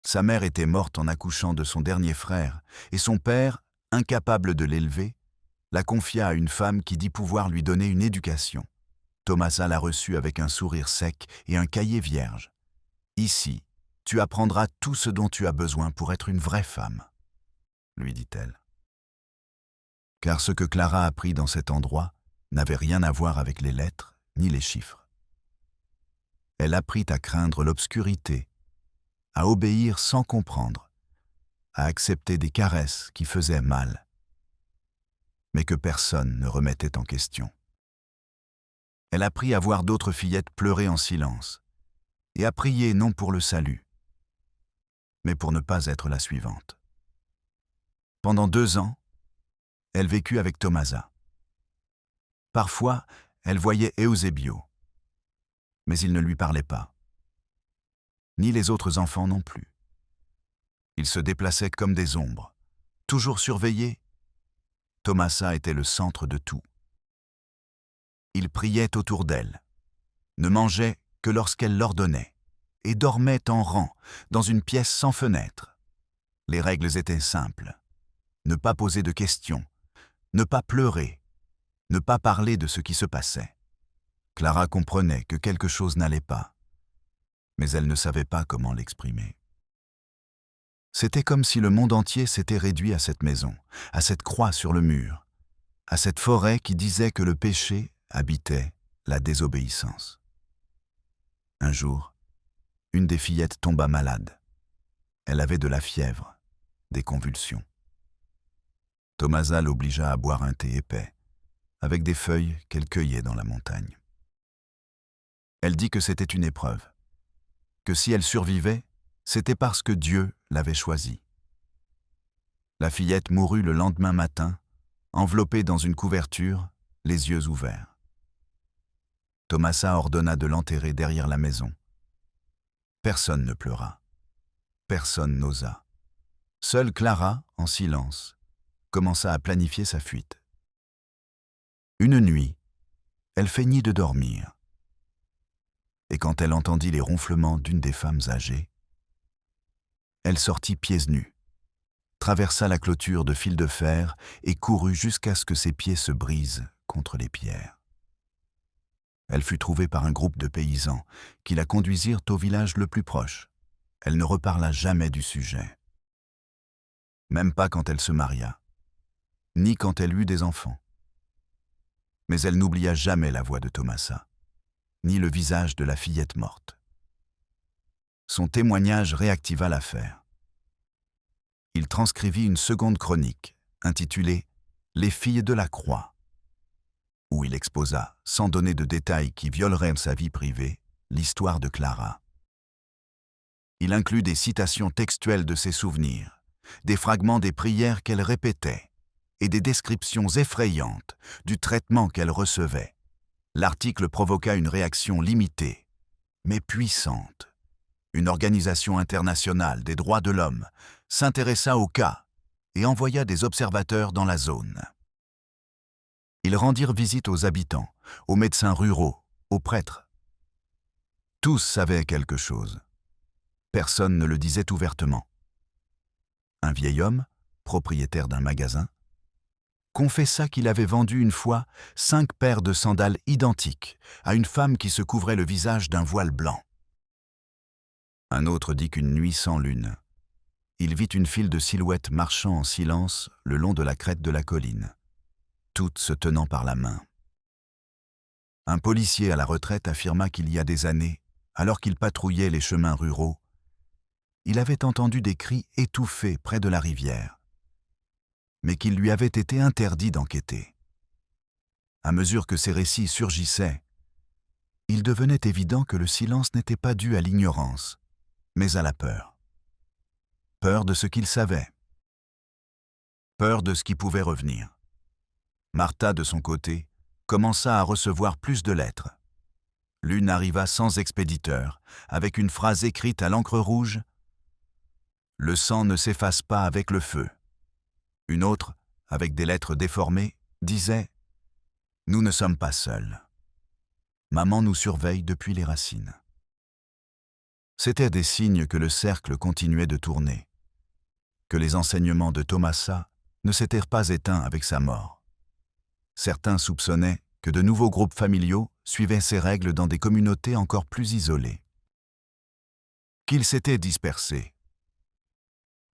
Sa mère était morte en accouchant de son dernier frère et son père, incapable de l'élever, la confia à une femme qui dit pouvoir lui donner une éducation. Tomasa la reçut avec un sourire sec et un cahier vierge. « Ici, tu apprendras tout ce dont tu as besoin pour être une vraie femme, » lui dit-elle. Car ce que Clara apprit dans cet endroit n'avait rien à voir avec les lettres ni les chiffres. Elle apprit à craindre l'obscurité, à obéir sans comprendre, à accepter des caresses qui faisaient mal, mais que personne ne remettait en question. Elle apprit à voir d'autres fillettes pleurer en silence et à prier non pour le salut, mais pour ne pas être la suivante. Pendant 2 ans, elle vécut avec Tomasa. Parfois, elle voyait Eusebio, mais il ne lui parlait pas, ni les autres enfants non plus. Ils se déplaçaient comme des ombres, toujours surveillés. Tomasa était le centre de tout. Il priait autour d'elle, ne mangeait que lorsqu'elle l'ordonnait, et dormait en rang, dans une pièce sans fenêtre. Les règles étaient simples. Ne pas poser de questions, ne pas pleurer, ne pas parler de ce qui se passait. Clara comprenait que quelque chose n'allait pas, mais elle ne savait pas comment l'exprimer. C'était comme si le monde entier s'était réduit à cette maison, à cette croix sur le mur, à cette forêt qui disait que le péché habitait la désobéissance. Un jour, une des fillettes tomba malade. Elle avait de la fièvre, des convulsions. Tomasa l'obligea à boire un thé épais, avec des feuilles qu'elle cueillait dans la montagne. Elle dit que c'était une épreuve, que si elle survivait, c'était parce que Dieu l'avait choisie. La fillette mourut le lendemain matin, enveloppée dans une couverture, les yeux ouverts. Tomasa ordonna de l'enterrer derrière la maison. Personne ne pleura. Personne n'osa. Seule Clara, en silence, commença à planifier sa fuite. Une nuit, elle feignit de dormir. Et quand elle entendit les ronflements d'une des femmes âgées, elle sortit pieds nus, traversa la clôture de fil de fer et courut jusqu'à ce que ses pieds se brisent contre les pierres. Elle fut trouvée par un groupe de paysans qui la conduisirent au village le plus proche. Elle ne reparla jamais du sujet. Même pas quand elle se maria, ni quand elle eut des enfants. Mais elle n'oublia jamais la voix de Tomasa, ni le visage de la fillette morte. Son témoignage réactiva l'affaire. Il transcrivit une seconde chronique, intitulée « Les filles de la croix », où il exposa, sans donner de détails qui violeraient sa vie privée, l'histoire de Clara. Il inclut des citations textuelles de ses souvenirs, des fragments des prières qu'elle répétait et des descriptions effrayantes du traitement qu'elle recevait. L'article provoqua une réaction limitée, mais puissante. Une organisation internationale des droits de l'homme s'intéressa au cas et envoya des observateurs dans la zone. Ils rendirent visite aux habitants, aux médecins ruraux, aux prêtres. Tous savaient quelque chose. Personne ne le disait ouvertement. Un vieil homme, propriétaire d'un magasin, confessa qu'il avait vendu une fois 5 paires de sandales identiques à une femme qui se couvrait le visage d'un voile blanc. Un autre dit qu'une nuit sans lune, il vit une file de silhouettes marchant en silence le long de la crête de la colline, toutes se tenant par la main. Un policier à la retraite affirma qu'il y a des années, alors qu'il patrouillait les chemins ruraux, il avait entendu des cris étouffés près de la rivière, mais qu'il lui avait été interdit d'enquêter. À mesure que ces récits surgissaient, il devenait évident que le silence n'était pas dû à l'ignorance, mais à la peur. Peur de ce qu'il savait. Peur de ce qui pouvait revenir. Martha, de son côté, commença à recevoir plus de lettres. L'une arriva sans expéditeur, avec une phrase écrite à l'encre rouge « Le sang ne s'efface pas avec le feu ». Une autre, avec des lettres déformées, disait « Nous ne sommes pas seuls. Maman nous surveille depuis les racines ». C'étaient des signes que le cercle continuait de tourner, que les enseignements de Tomasa ne s'étaient pas éteints avec sa mort. Certains soupçonnaient que de nouveaux groupes familiaux suivaient ces règles dans des communautés encore plus isolées. Qu'ils s'étaient dispersés,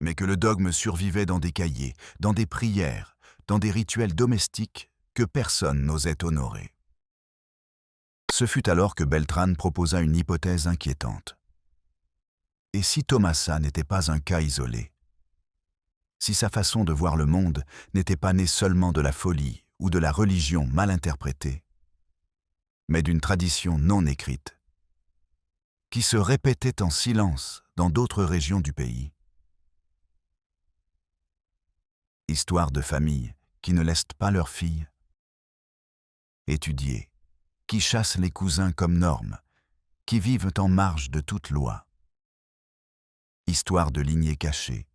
mais que le dogme survivait dans des cahiers, dans des prières, dans des rituels domestiques que personne n'osait honorer. Ce fut alors que Beltrán proposa une hypothèse inquiétante. Et si Tomasa n'était pas un cas isolé? Si sa façon de voir le monde n'était pas née seulement de la folie ou de la religion mal interprétée, mais d'une tradition non écrite, qui se répétait en silence dans d'autres régions du pays? Histoire de familles qui ne laissent pas leurs filles étudier, qui chassent les cousins comme normes, qui vivent en marge de toute loi. Histoire de lignées cachées,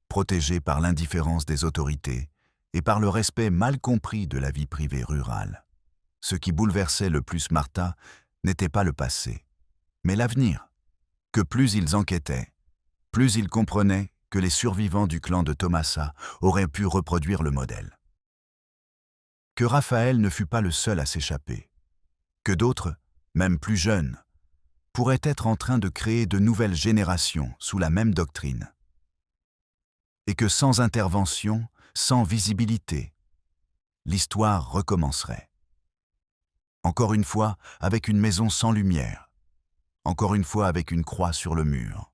protégées par l'indifférence des autorités et par le respect mal compris de la vie privée rurale. Ce qui bouleversait le plus Martha n'était pas le passé, mais l'avenir, que plus ils enquêtaient, plus ils comprenaient que les survivants du clan de Tomasa auraient pu reproduire le modèle. Que Raphaël ne fut pas le seul à s'échapper, que d'autres, même plus jeunes, pourraient être en train de créer de nouvelles générations sous la même doctrine. Et que sans intervention, sans visibilité, l'histoire recommencerait. Encore une fois avec une maison sans lumière, encore une fois avec une croix sur le mur,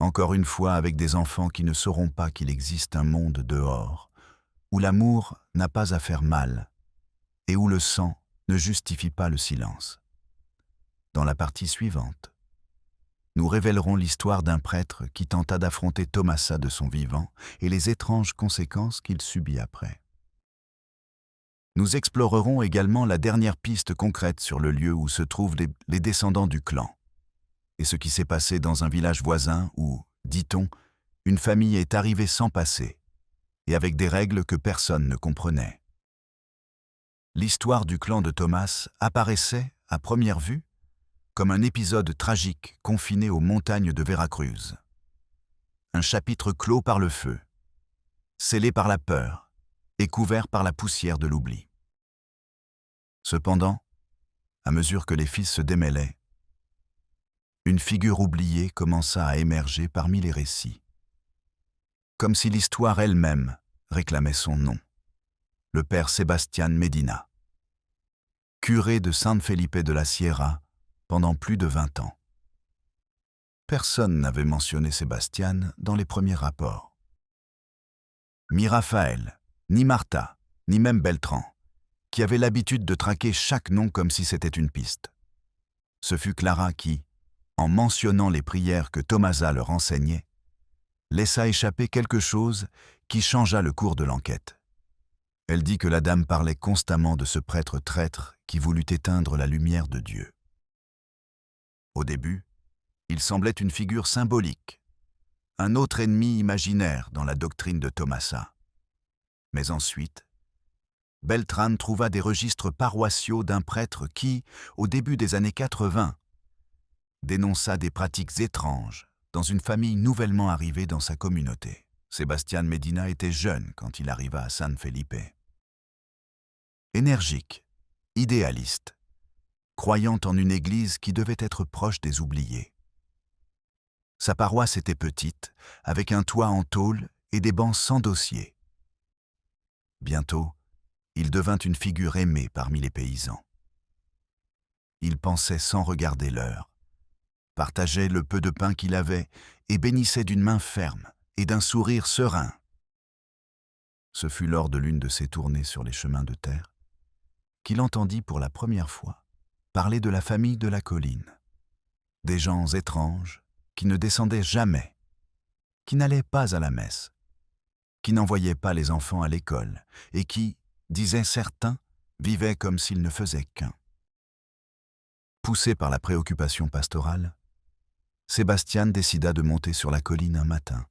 encore une fois avec des enfants qui ne sauront pas qu'il existe un monde dehors, où l'amour n'a pas à faire mal et où le sang ne justifie pas le silence. Dans la partie suivante. nous révélerons l'histoire d'un prêtre qui tenta d'affronter Tomasa de son vivant et les étranges conséquences qu'il subit après. Nous explorerons également la dernière piste concrète sur le lieu où se trouvent les descendants du clan, et ce qui s'est passé dans un village voisin où, dit-on, une famille est arrivée sans passé, et avec des règles que personne ne comprenait. L'histoire du clan de Thomas apparaissait, à première vue, comme un épisode tragique confiné aux montagnes de Veracruz. Un chapitre clos par le feu, scellé par la peur et couvert par la poussière de l'oubli. Cependant, à mesure que les fils se démêlaient, une figure oubliée commença à émerger parmi les récits. Comme si l'histoire elle-même réclamait son nom. Le père Sebastián Medina, curé de San Felipe de la Sierra pendant plus de 20 ans. Personne n'avait mentionné Sebastián dans les premiers rapports. Ni Raphaël, ni Martha, ni même Beltran, qui avaient l'habitude de traquer chaque nom comme si c'était une piste. Ce fut Clara qui, en mentionnant les prières que Tomasa leur enseignait, laissa échapper quelque chose qui changea le cours de l'enquête. Elle dit que la dame parlait constamment de ce prêtre traître qui voulut éteindre la lumière de Dieu. Au début, il semblait une figure symbolique, un autre ennemi imaginaire dans la doctrine de Tomasa. Mais ensuite, Beltran trouva des registres paroissiaux d'un prêtre qui, au début des années 80, dénonça des pratiques étranges dans une famille nouvellement arrivée dans sa communauté. Sebastián Medina était jeune quand il arriva à San Felipe. Énergique, idéaliste, croyant en une église qui devait être proche des oubliés. Sa paroisse était petite, avec un toit en tôle et des bancs sans dossier. Bientôt, il devint une figure aimée parmi les paysans. Il pensait sans regarder l'heure, partageait le peu de pain qu'il avait et bénissait d'une main ferme et d'un sourire serein. Ce fut lors de l'une de ses tournées sur les chemins de terre qu'il entendit pour la première fois parler de la famille de la colline, des gens étranges qui ne descendaient jamais, qui n'allaient pas à la messe, qui n'envoyaient pas les enfants à l'école et qui, disaient certains, vivaient comme s'ils ne faisaient qu'un. Poussé par la préoccupation pastorale, Sebastián décida de monter sur la colline un matin.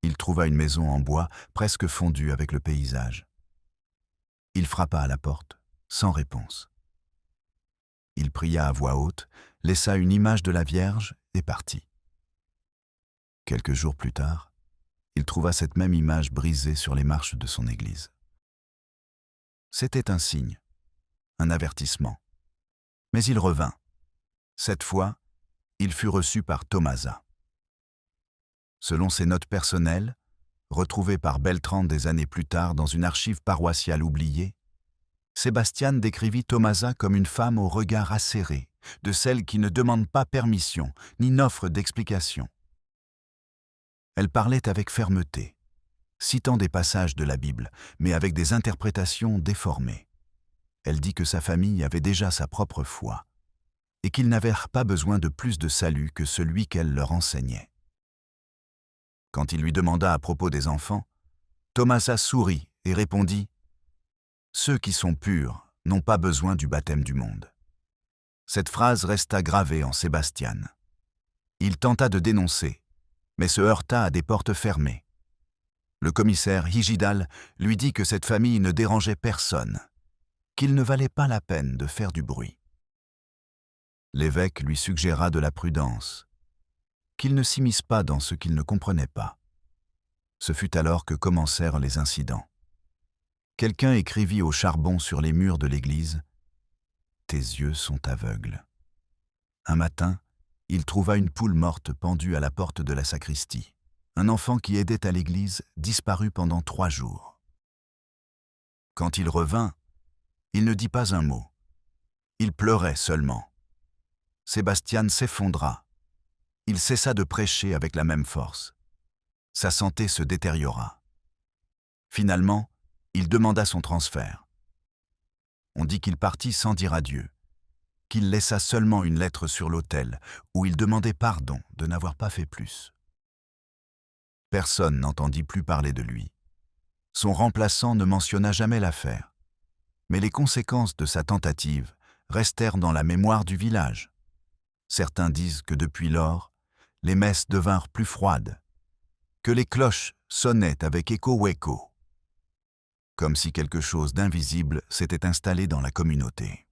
Il trouva une maison en bois presque fondue avec le paysage. Il frappa à la porte, sans réponse. Il pria à voix haute, laissa une image de la Vierge et partit. Quelques jours plus tard, il trouva cette même image brisée sur les marches de son église. C'était un signe, un avertissement. Mais il revint. Cette fois, il fut reçu par Tomasa. Selon ses notes personnelles, retrouvées par Beltran des années plus tard dans une archive paroissiale oubliée, Sebastián décrivit Tomasa comme une femme au regard acéré, de celle qui ne demande pas permission ni n'offre d'explication. Elle parlait avec fermeté, citant des passages de la Bible, mais avec des interprétations déformées. Elle dit que sa famille avait déjà sa propre foi et qu'ils n'avaient pas besoin de plus de salut que celui qu'elle leur enseignait. Quand il lui demanda à propos des enfants, Tomasa sourit et répondit « Ceux qui sont purs n'ont pas besoin du baptême du monde ». Cette phrase resta gravée en Sebastián. Il tenta de dénoncer, mais se heurta à des portes fermées. Le commissaire Higidal lui dit que cette famille ne dérangeait personne, qu'il ne valait pas la peine de faire du bruit. L'évêque lui suggéra de la prudence, qu'il ne s'immisce pas dans ce qu'il ne comprenait pas. Ce fut alors que commencèrent les incidents. Quelqu'un écrivit au charbon sur les murs de l'église « Tes yeux sont aveugles ». Un matin, il trouva une poule morte pendue à la porte de la sacristie. Un enfant qui aidait à l'église disparut pendant 3 jours. Quand il revint, il ne dit pas un mot. Il pleurait seulement. Sebastián s'effondra. Il cessa de prêcher avec la même force. Sa santé se détériora. Finalement, il demanda son transfert. On dit qu'il partit sans dire adieu, qu'il laissa seulement une lettre sur l'autel où il demandait pardon de n'avoir pas fait plus. Personne n'entendit plus parler de lui. Son remplaçant ne mentionna jamais l'affaire. Mais les conséquences de sa tentative restèrent dans la mémoire du village. Certains disent que depuis lors, les messes devinrent plus froides, que les cloches sonnaient avec écho-écho, comme si quelque chose d'invisible s'était installé dans la communauté.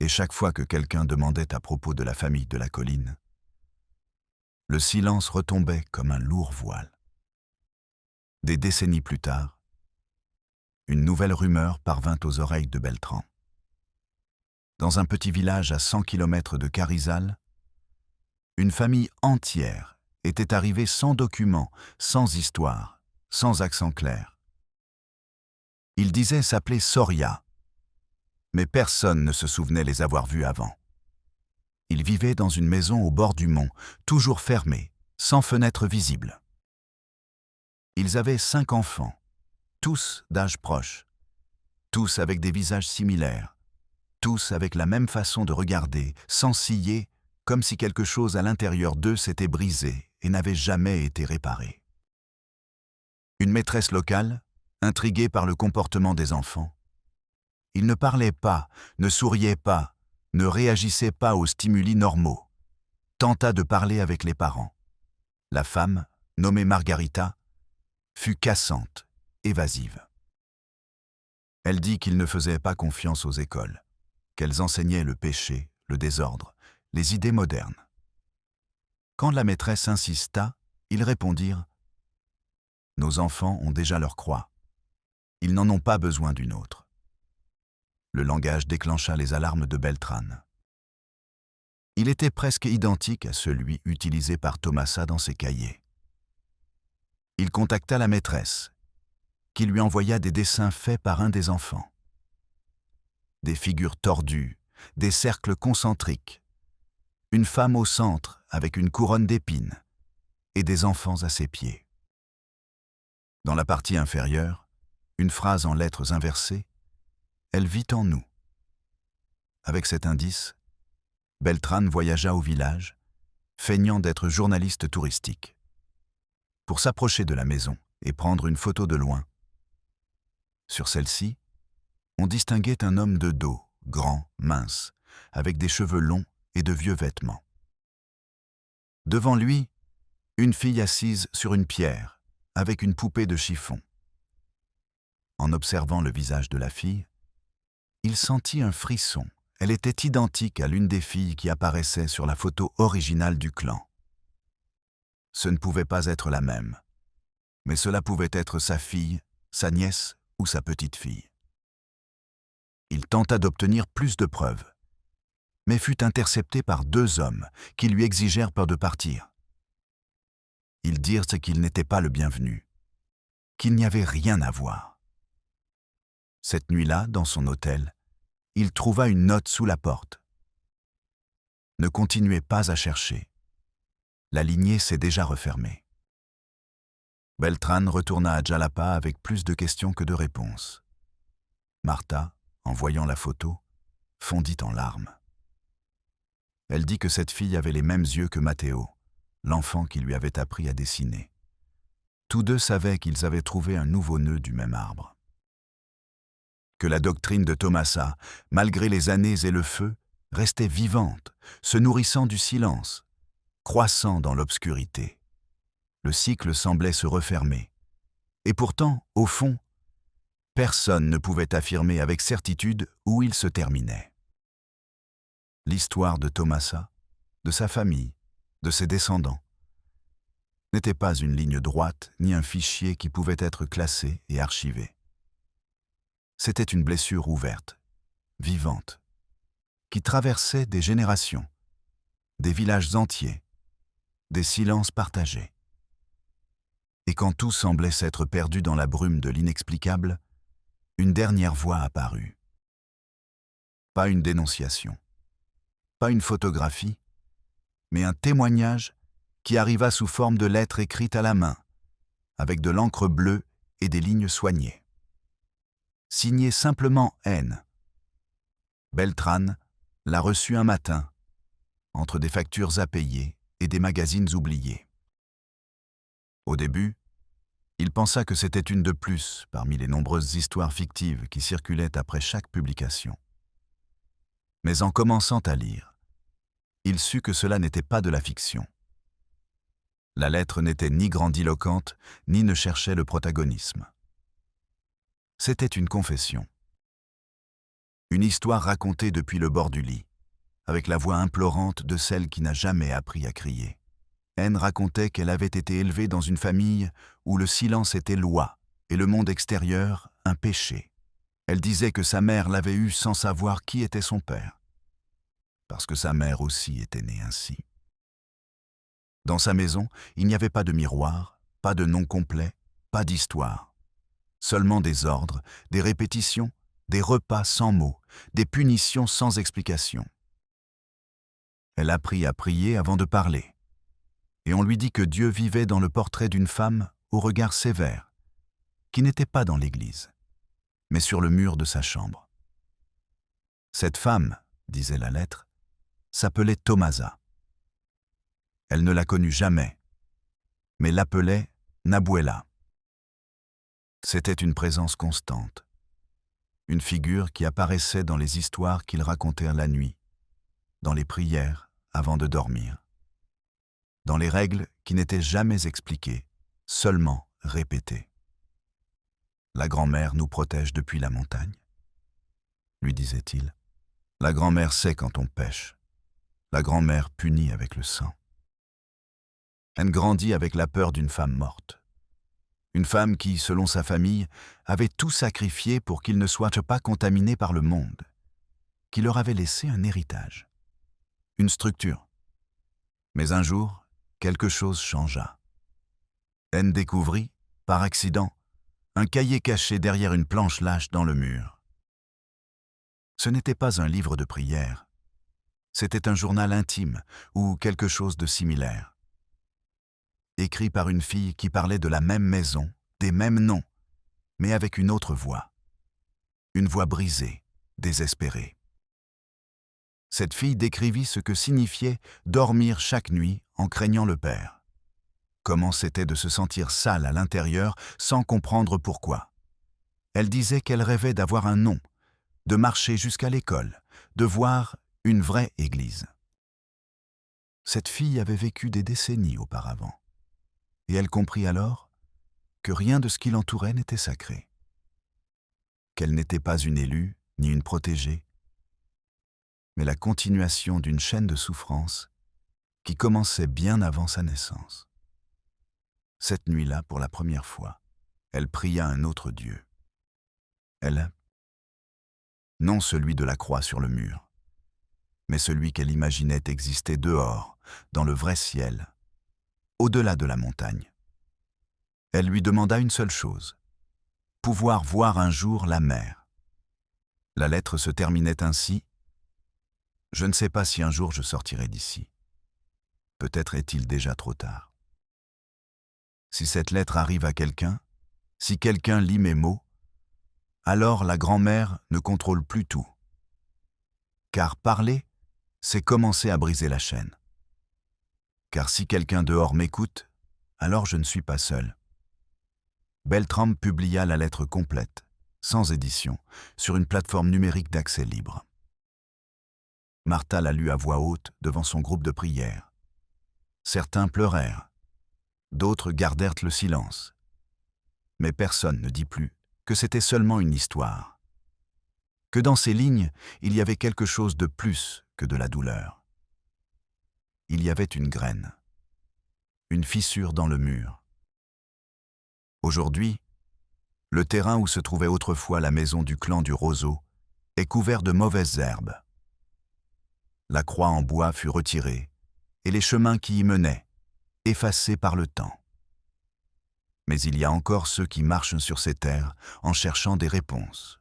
Et chaque fois que quelqu'un demandait à propos de la famille de la colline, le silence retombait comme un lourd voile. Des décennies plus tard, une nouvelle rumeur parvint aux oreilles de Beltran. Dans un petit village à 100 km de Carizal, une famille entière était arrivée sans documents, sans histoire, sans accent clair. Ils disaient s'appeler Soria, mais personne ne se souvenait les avoir vus avant. Ils vivaient dans une maison au bord du mont, toujours fermée, sans fenêtre visible. Ils avaient 5 enfants, tous d'âge proche, tous avec des visages similaires, tous avec la même façon de regarder, sans ciller, comme si quelque chose à l'intérieur d'eux s'était brisé et n'avait jamais été réparé. Une maîtresse locale, intriguée par le comportement des enfants, ils ne parlaient pas, ne souriaient pas, ne réagissaient pas aux stimuli normaux, tenta de parler avec les parents. La femme, nommée Margarita, fut cassante, évasive. Elle dit qu'ils ne faisaient pas confiance aux écoles, qu'elles enseignaient le péché, le désordre, les idées modernes. Quand la maîtresse insista, ils répondirent « Nos enfants ont déjà leur croix. Ils n'en ont pas besoin d'une autre. » Le langage déclencha les alarmes de Beltran. Il était presque identique à celui utilisé par Tomasa dans ses cahiers. Il contacta la maîtresse, qui lui envoya des dessins faits par un des enfants. Des figures tordues, des cercles concentriques, une femme au centre avec une couronne d'épines et des enfants à ses pieds. Dans la partie inférieure, une phrase en lettres inversées, « Elle vit en nous ». Avec cet indice, Beltran voyagea au village, feignant d'être journaliste touristique. Pour s'approcher de la maison et prendre une photo de loin. Sur celle-ci, on distinguait un homme de dos, grand, mince, avec des cheveux longs et de vieux vêtements. Devant lui, une fille assise sur une pierre, avec une poupée de chiffon. En observant le visage de la fille, il sentit un frisson. Elle était identique à l'une des filles qui apparaissait sur la photo originale du clan. Ce ne pouvait pas être la même, mais cela pouvait être sa fille, sa nièce ou sa petite-fille. Il tenta d'obtenir plus de preuves, mais fut intercepté par 2 hommes qui lui exigèrent peur de partir. Ils dirent qu'il n'était pas le bienvenu, qu'il n'y avait rien à voir. Cette nuit-là, dans son hôtel, il trouva une note sous la porte. Ne continuez pas à chercher. La lignée s'est déjà refermée. Beltran retourna à Jalapa avec plus de questions que de réponses. Martha, en voyant la photo, fondit en larmes. Elle dit que cette fille avait les mêmes yeux que Matteo, l'enfant qui lui avait appris à dessiner. Tous 2 savaient qu'ils avaient trouvé un nouveau nœud du même arbre. Que la doctrine de Tomasa, malgré les années et le feu, restait vivante, se nourrissant du silence, croissant dans l'obscurité. Le cycle semblait se refermer. Et pourtant, au fond, personne ne pouvait affirmer avec certitude où il se terminait. L'histoire de Tomasa, de sa famille, de ses descendants, n'était pas une ligne droite ni un fichier qui pouvait être classé et archivé. C'était une blessure ouverte, vivante, qui traversait des générations, des villages entiers, des silences partagés. Et quand tout semblait s'être perdu dans la brume de l'inexplicable, une dernière voix apparut. Pas une dénonciation, pas une photographie, mais un témoignage qui arriva sous forme de lettres écrites à la main, avec de l'encre bleue et des lignes soignées. Signé simplement N. Beltran, l'a reçu un matin, entre des factures à payer et des magazines oubliés. Au début, il pensa que c'était une de plus parmi les nombreuses histoires fictives qui circulaient après chaque publication. Mais en commençant à lire, il sut que cela n'était pas de la fiction. La lettre n'était ni grandiloquente, ni ne cherchait le protagonisme. C'était une confession. Une histoire racontée depuis le bord du lit, avec la voix implorante de celle qui n'a jamais appris à crier. Anne racontait qu'elle avait été élevée dans une famille où le silence était loi et le monde extérieur un péché. Elle disait que sa mère l'avait eue sans savoir qui était son père, parce que sa mère aussi était née ainsi. Dans sa maison, il n'y avait pas de miroir, pas de nom complet, pas d'histoire. Seulement des ordres, des répétitions, des repas sans mots, des punitions sans explication. Elle apprit à prier avant de parler. Et on lui dit que Dieu vivait dans le portrait d'une femme au regard sévère, qui n'était pas dans l'église, mais sur le mur de sa chambre. Cette femme, disait la lettre, s'appelait Thomasa. Elle ne la connut jamais, mais l'appelait Nabuela. C'était une présence constante, une figure qui apparaissait dans les histoires qu'ils racontèrent la nuit, dans les prières avant de dormir, dans les règles qui n'étaient jamais expliquées, seulement répétées. La grand-mère nous protège depuis la montagne, lui disait-il. La grand-mère sait quand on pêche. La grand-mère punit avec le sang. Elle grandit avec la peur d'une femme morte. Une femme qui, selon sa famille, avait tout sacrifié pour qu'ils ne soient pas contaminés par le monde, qui leur avait laissé un héritage, une structure. Mais un jour, quelque chose changea. Anne découvrit, par accident, un cahier caché derrière une planche lâche dans le mur. Ce n'était pas un livre de prière, c'était un journal intime ou quelque chose de similaire. Écrit par une fille qui parlait de la même maison, des mêmes noms, mais avec une autre voix. Une voix brisée, désespérée. Cette fille décrivit ce que signifiait dormir chaque nuit en craignant le père. Comment c'était de se sentir sale à l'intérieur sans comprendre pourquoi. Elle disait qu'elle rêvait d'avoir un nom, de marcher jusqu'à l'école, de voir une vraie église. Cette fille avait vécu des décennies auparavant, et elle comprit alors que rien de ce qui l'entourait n'était sacré, qu'elle n'était pas une élue ni une protégée, mais la continuation d'une chaîne de souffrance qui commençait bien avant sa naissance. Cette nuit-là, pour la première fois, elle pria un autre Dieu. Elle, non celui de la croix sur le mur, mais celui qu'elle imaginait exister dehors, dans le vrai ciel, au-delà de la montagne. Elle lui demanda une seule chose, pouvoir voir un jour la mer. La lettre se terminait ainsi. « Je ne sais pas si un jour je sortirai d'ici. Peut-être est-il déjà trop tard. Si cette lettre arrive à quelqu'un, si quelqu'un lit mes mots, alors la grand-mère ne contrôle plus tout. Car parler, c'est commencer à briser la chaîne. Car si quelqu'un dehors m'écoute, alors je ne suis pas seul. » Beltrame publia la lettre complète, sans édition, sur une plateforme numérique d'accès libre. Martha la lut à voix haute devant son groupe de prière. Certains pleurèrent, d'autres gardèrent le silence. Mais personne ne dit plus que c'était seulement une histoire. Que dans ces lignes, il y avait quelque chose de plus que de la douleur. Il y avait une graine, une fissure dans le mur. Aujourd'hui, le terrain où se trouvait autrefois la maison du clan du roseau est couvert de mauvaises herbes. La croix en bois fut retirée et les chemins qui y menaient, effacés par le temps. Mais il y a encore ceux qui marchent sur ces terres en cherchant des réponses.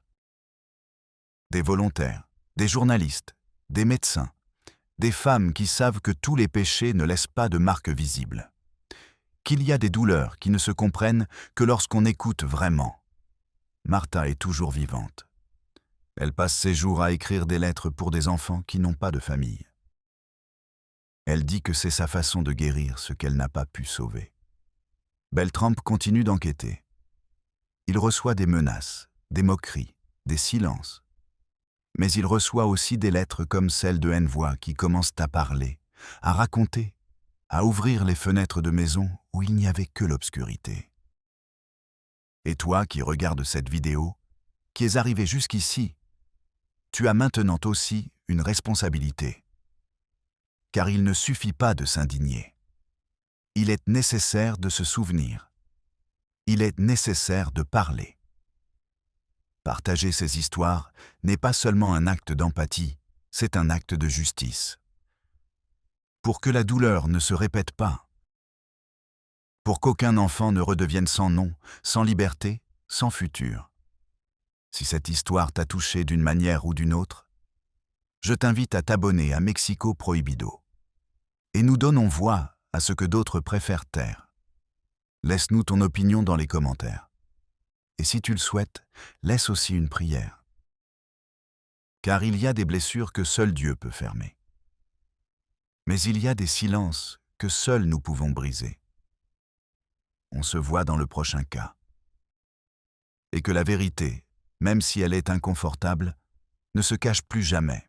Des volontaires, des journalistes, des médecins, des femmes qui savent que tous les péchés ne laissent pas de marques visibles. Qu'il y a des douleurs qui ne se comprennent que lorsqu'on écoute vraiment. Martha est toujours vivante. Elle passe ses jours à écrire des lettres pour des enfants qui n'ont pas de famille. Elle dit que c'est sa façon de guérir ce qu'elle n'a pas pu sauver. Beltramp continue d'enquêter. Il reçoit des menaces, des moqueries, des silences. Mais il reçoit aussi des lettres comme celle de Envoy qui commencent à parler, à raconter, à ouvrir les fenêtres de maisons où il n'y avait que l'obscurité. Et toi qui regardes cette vidéo, qui es arrivé jusqu'ici, tu as maintenant aussi une responsabilité. Car il ne suffit pas de s'indigner. Il est nécessaire de se souvenir. Il est nécessaire de parler. Partager ces histoires n'est pas seulement un acte d'empathie, c'est un acte de justice. Pour que la douleur ne se répète pas. Pour qu'aucun enfant ne redevienne sans nom, sans liberté, sans futur. Si cette histoire t'a touché d'une manière ou d'une autre, je t'invite à t'abonner à Mexico Prohibido. Et nous donnons voix à ce que d'autres préfèrent taire. Laisse-nous ton opinion dans les commentaires. Et si tu le souhaites, laisse aussi une prière. Car il y a des blessures que seul Dieu peut fermer. Mais il y a des silences que seuls nous pouvons briser. On se voit dans le prochain cas. Et que la vérité, même si elle est inconfortable, ne se cache plus jamais.